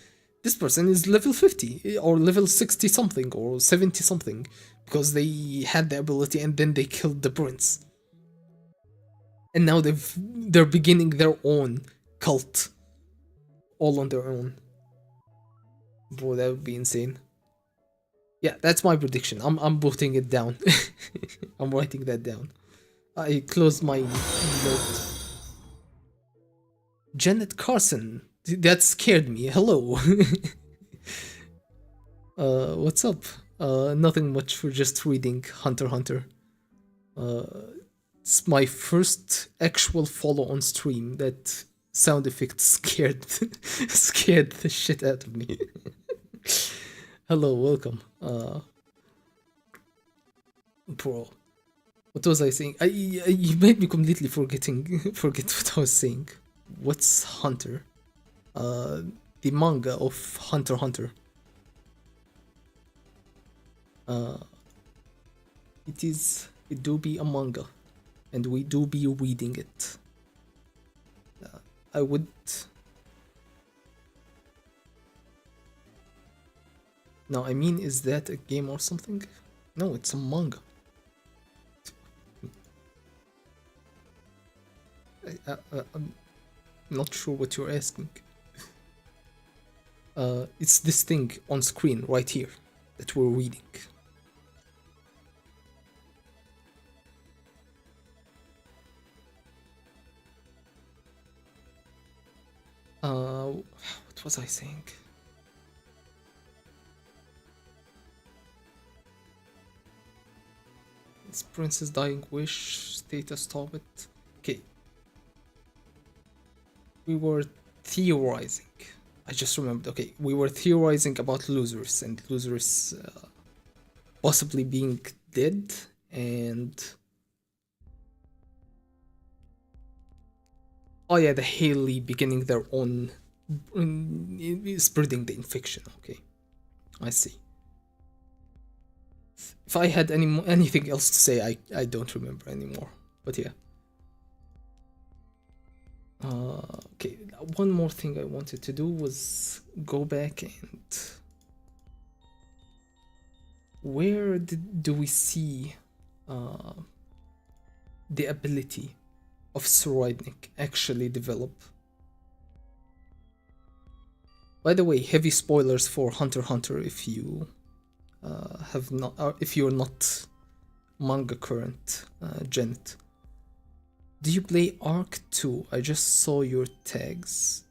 is level 50 or level 60 something or 70 something because they had the ability and then they killed the prince. And now they're beginning their own cult all on their own. Boy, that would be insane. Yeah, that's my prediction. I'm putting it down. I'm writing that down. I closed my note. Janet Carson. That scared me. Hello. What's up? Nothing much, for just reading Hunter x Hunter. It's my first actual follow on stream. That sound effect scared the shit out of me. Hello, welcome. Bro, what was I saying? You made me completely forget what I was saying. What's Hunter? The manga of Hunter x Hunter. It do be a manga, and we do be reading it. I would. No, I mean, is that a game or something? No, it's a manga. I'm not sure what you're asking. It's this thing on screen right here that we're reading. What was I saying? It's Princess Dying Wish, status stop it. Okay. We were theorizing I just remembered. Okay, we were theorizing about losers and losers possibly being dead and oh yeah, the Haley beginning their own spreading the infection. Okay, I see. If I had anything else to say, I don't remember anymore. But yeah. Okay, one more thing I wanted to do was go back and where do we see the ability of Soroidnik actually develop? By the way, heavy spoilers for Hunter x Hunter if you have not, if you're not manga current, Gent. Do you play Arc 2? I just saw your tags.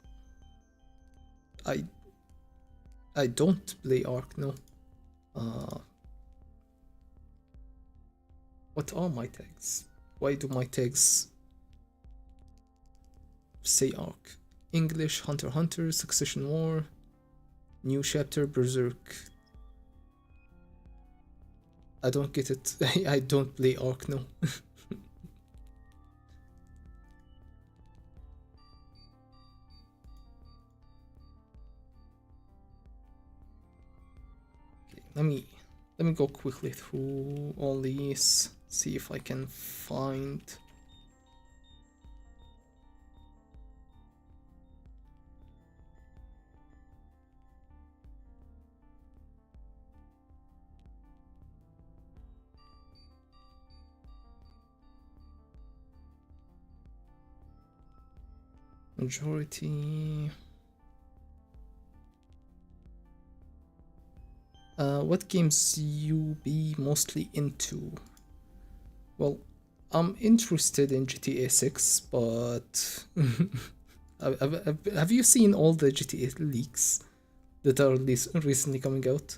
I don't play Arc, no. What are my tags? Why do my tags say Arc? English, Hunter x Hunter, Succession War, New Chapter, Berserk. I don't get it. I don't play Arc, no. Okay, let me go quickly through all these, see if I can find majority. What games you be mostly into? Well, I'm interested in GTA 6, but have you seen all the GTA leaks that are recently coming out?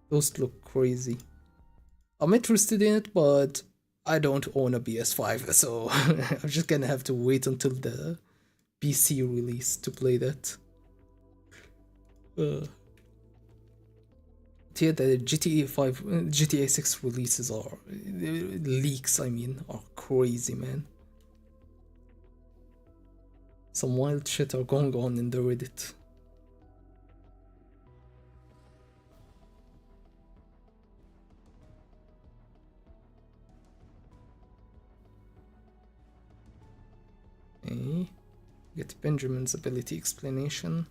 Those look crazy. I'm interested in it, but I don't own a PS5, so I'm just gonna have to wait until the PC release to play that. Yeah, the GTA 5, GTA 6 releases are leaks. I mean, are crazy, man. Some wild shit are going on in the Reddit. Okay. Get Benjamin's ability explanation.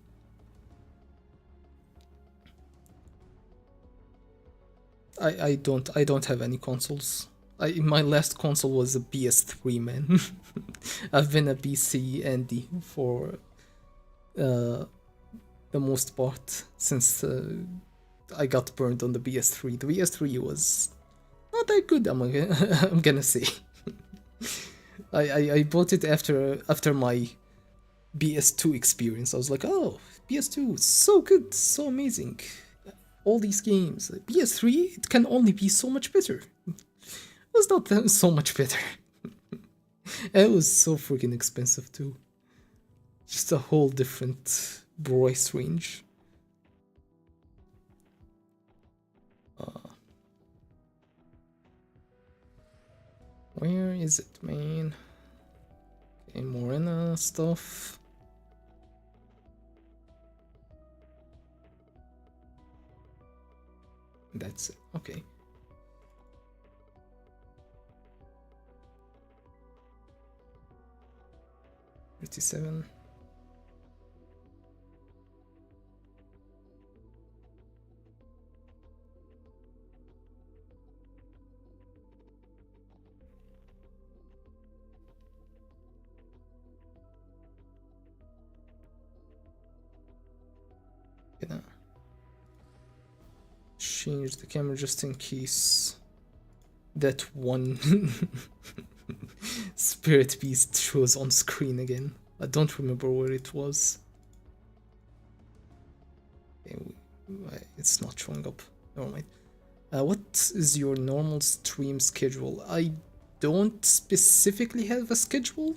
I don't have any consoles. My last console was a PS3, man. I've been a PC Andy for the most part since I got burned on the PS3. The PS3 was not that good. I'm gonna say. I bought it after my PS2 experience. I was like, oh, PS2, so good, so amazing. All these games. PS3, it can only be so much better. It was not so much better. It was so freaking expensive too. Just a whole different price range. Where is it, man? Okay, Morena stuff. That's it. Okay. $37. Gonna change the camera just in case that one spirit beast shows on screen again. I don't remember where it was. It's not showing up. Never mind. What is your normal stream schedule? I don't specifically have a schedule.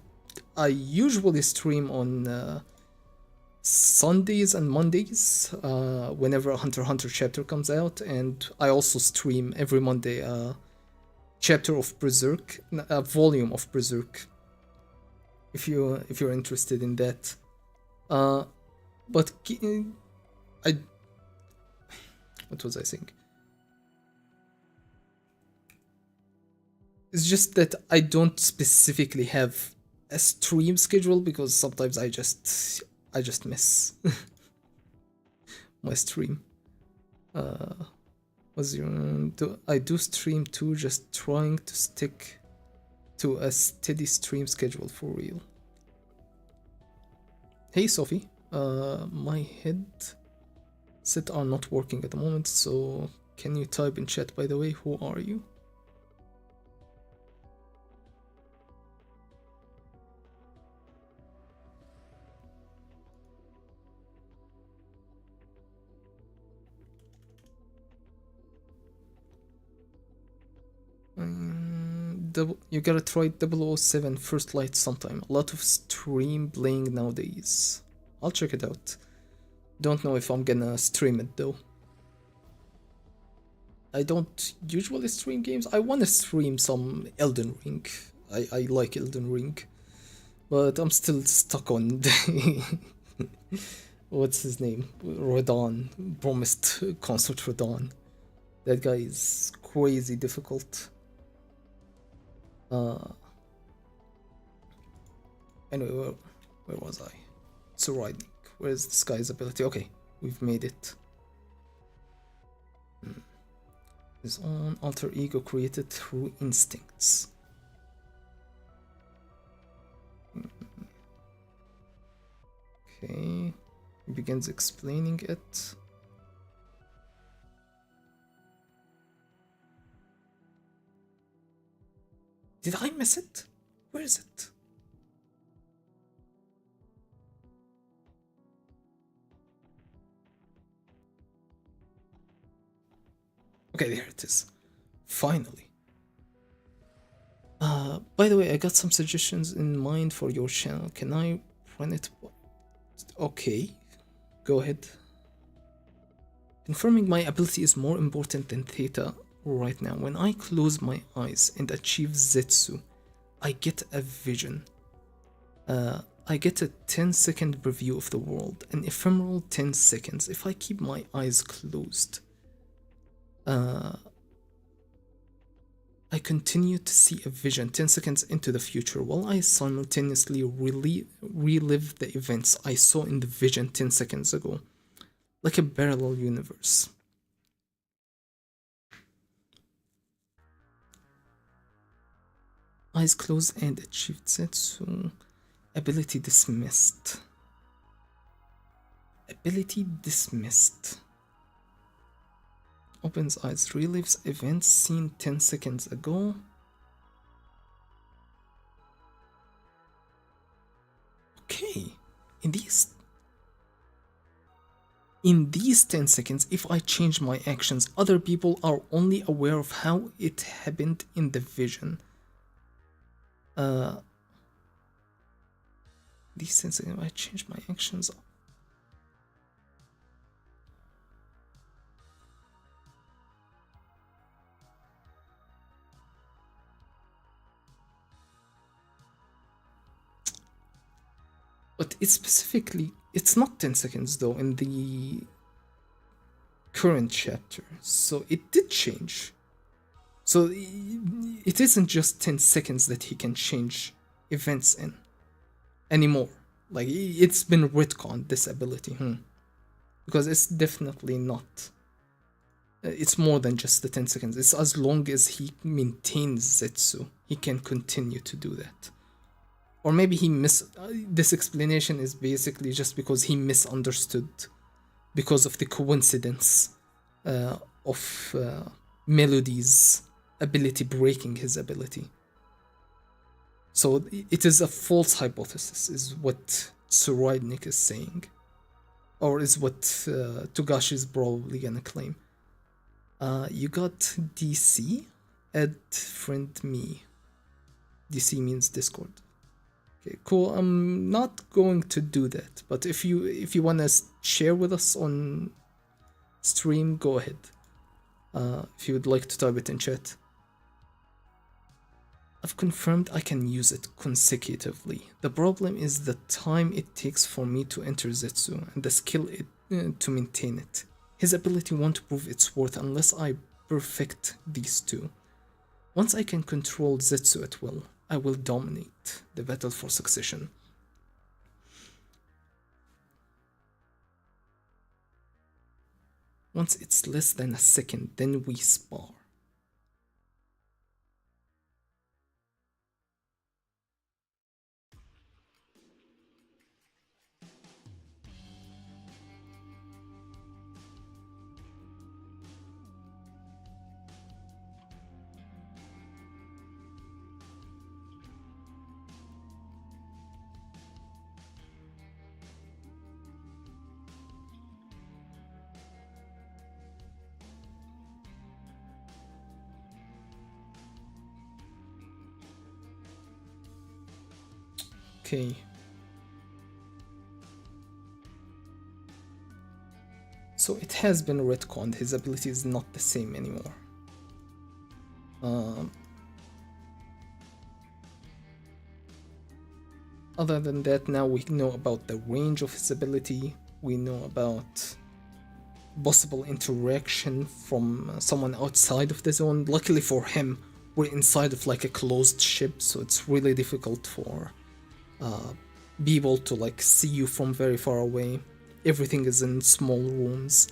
I usually stream on Sundays and Mondays, whenever a Hunter x Hunter chapter comes out, and I also stream every Monday a chapter of Berserk, a volume of Berserk. If you're interested in that, but I what was I saying? It's just that I don't specifically have a stream schedule because sometimes I just miss my stream. I do stream too, just trying to stick to a steady stream schedule for real. Hey Sophie, my headset are not working at the moment, so can you type in chat by the way, who are you? You gotta try 007 First Light sometime. A lot of stream playing nowadays. I'll check it out. Don't know if I'm gonna stream it though. I don't usually stream games. I wanna stream some Elden Ring. I like Elden Ring. But I'm still stuck on what's his name? Rodon. Promised Consort Rodon. That guy is crazy difficult. Anyway, where was I? Tsuridnik. Where's this guy's ability? Okay, we've made it. His own alter ego created through instincts. Okay, he begins explaining it. Did I miss it? Where is it? Okay, there it is. Finally. By the way, I got some suggestions in mind for your channel. Can I run it? Okay, go ahead. Confirming my ability is more important than theta right now. When I close my eyes and achieve Zetsu, I get a vision. I get a 10-second preview of the world, an ephemeral 10 seconds. If I keep my eyes closed, I continue to see a vision 10 seconds into the future while I simultaneously relive the events I saw in the vision 10 seconds ago, like a parallel universe. Eyes closed and achieved Zetsu. Ability dismissed. Ability dismissed. Opens eyes, relives events seen 10 seconds ago. Okay, in these 10 seconds, if I change my actions, other people are only aware of how it happened in the vision. These 10 seconds, if I change my actions. But it's specifically, it's not 10 seconds though in the current chapter, so it did change. So it isn't just 10 seconds that he can change events in anymore. Like, it's been retconned, this ability. Because it's definitely not. It's more than just the 10 seconds. It's as long as he maintains Zetsu, he can continue to do that. Or maybe this explanation is basically just because he misunderstood because of the coincidence of Melody's ability breaking his ability. So it is a false hypothesis, is what Tsuridnik is saying. Or is what Togashi is probably gonna claim. You got DC? Add friend me. DC means Discord. Okay, cool. I'm not going to do that, but if you wanna share with us on stream, go ahead. If you would like to type it in chat. I've confirmed I can use it consecutively. The problem is the time it takes for me to enter Zetsu and the skill to maintain it. His ability won't prove its worth unless I perfect these two. Once I can control Zetsu at will, I will dominate the battle for succession. Once it's less than a second, then we spar. Okay. So it has been retconned, his ability is not the same anymore. Other than that, now we know about the range of his ability, we know about possible interaction from someone outside of the zone. Luckily for him, we're inside of like a closed ship, so it's really difficult for people to like see you from very far away. Everything is in small rooms.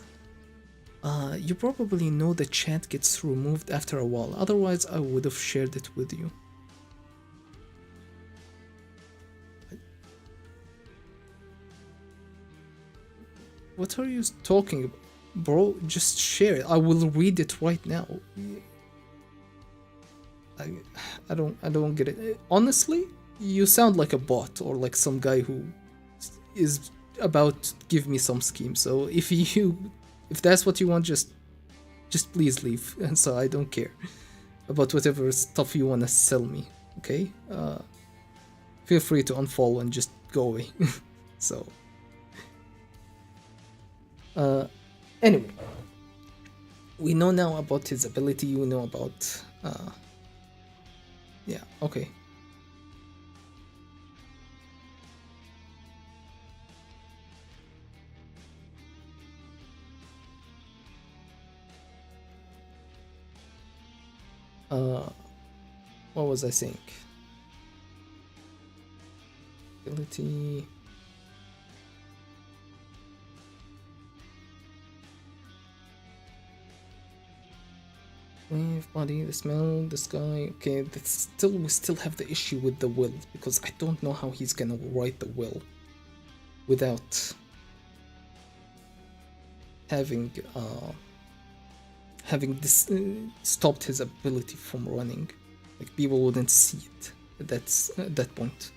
You probably know the chat gets removed after a while, otherwise I would have shared it with you. What are you talking about? Bro, just share it. I will read it right now. I don't get it. Honestly, you sound like a bot or like some guy who is about to give me some scheme. So if that's what you want, just please leave. And so I don't care about whatever stuff you wanna sell me. Okay? Feel free to unfollow and just go away. So anyway, we know now about his ability, we know about yeah, okay. What was I saying? Ability. Wave, body, the smell, the sky. Okay, that's still we still have the issue with the will, because I don't know how he's gonna write the will without having this stopped his ability from running. Like people wouldn't see it at that point.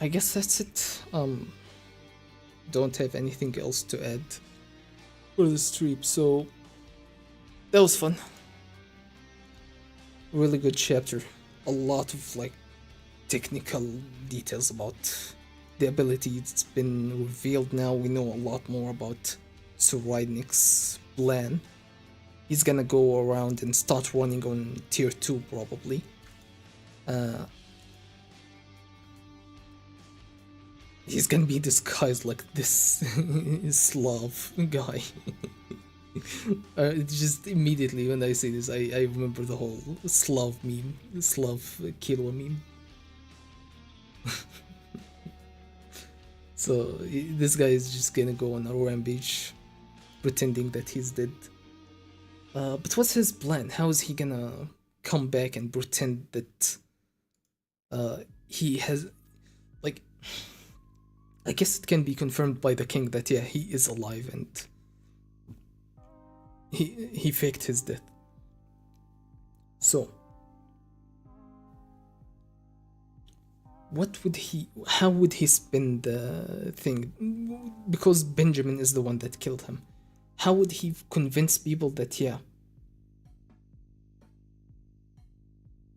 I guess that's it. Don't have anything else to add for the stream, so that was fun. Really good chapter. A lot of like technical details about the ability. It's been revealed now. We know a lot more about Suridnik's plan. He's gonna go around and start running on tier 2 probably. He's gonna be disguised like this Slav guy. Just immediately when I say this, I remember the whole Slav meme, Slav Kilo meme. So this guy is just gonna go on a rampage, pretending that he's dead. But what's his plan? How is he gonna come back and pretend that he has, like, I guess it can be confirmed by the king that yeah, he is alive and he faked his death. So how would he spin the thing? Because Benjamin is the one that killed him. How would he convince people that, yeah,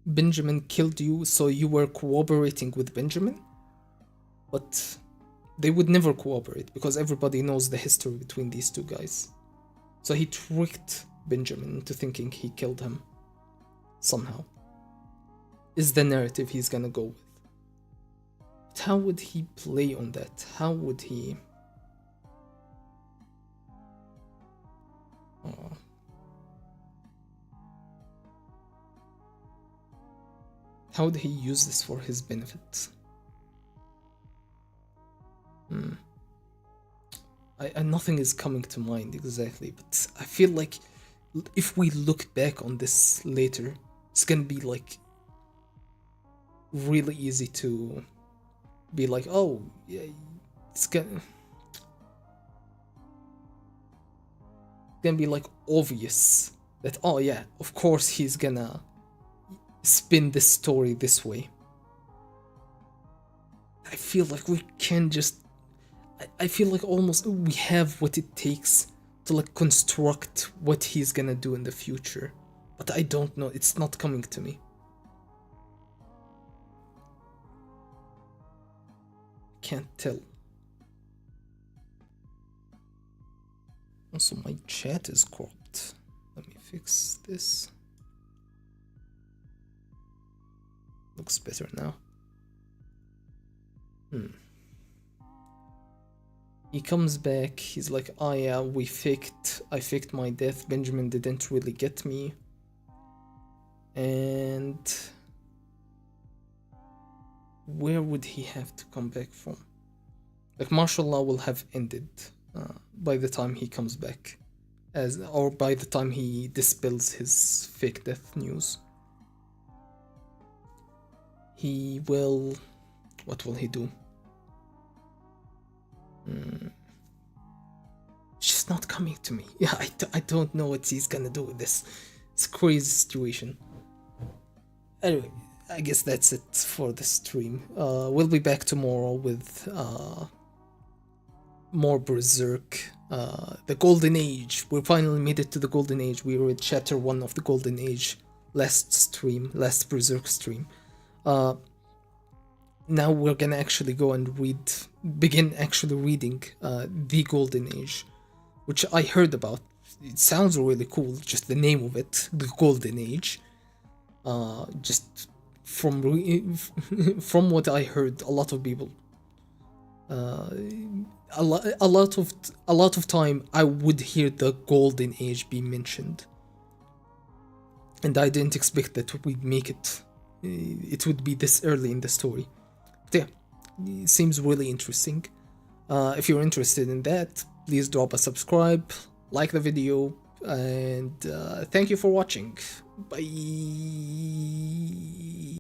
Benjamin killed you, so you were cooperating with Benjamin? But they would never cooperate because everybody knows the history between these two guys. So he tricked Benjamin into thinking he killed him somehow. Is the narrative he's gonna go with. But how would he play on that? How would he... Oh. How would he use this for his benefit? Nothing is coming to mind exactly, but I feel like if we look back on this later, it's gonna be like really easy to be like, oh, yeah, it's gonna be like obvious that, oh yeah, of course he's gonna spin this story this way. I feel like we can just... I feel like almost we have what it takes to like construct what he's gonna do in the future. But I don't know, it's not coming to me. Can't tell. Also, my chat is cropped. Let me fix this. Looks better now. He comes back, he's like, oh yeah, I faked my death, Benjamin didn't really get me. And where would he have to come back from? Like, martial law will have ended by the time he comes back, or by the time he dispels his fake death news. He will... what will he do? It's just not coming to me. Yeah, I don't know what he's gonna do with this. It's a crazy situation. Anyway, I guess that's it for the stream. We'll be back tomorrow with more Berserk. The Golden Age. We finally made it to the Golden Age. We were at chapter 1 of the Golden Age last Berserk stream. Now we're gonna actually go and begin actually reading The Golden Age, which I heard about. It sounds really cool, just the name of it, The Golden Age. Just from what I heard, a lot of people, a lot of time I would hear the Golden Age be mentioned, and I didn't expect that we'd make it. It would be this early in the story. But yeah, it seems really interesting. If you're interested in that, please drop a subscribe, like the video, and thank you for watching. Bye.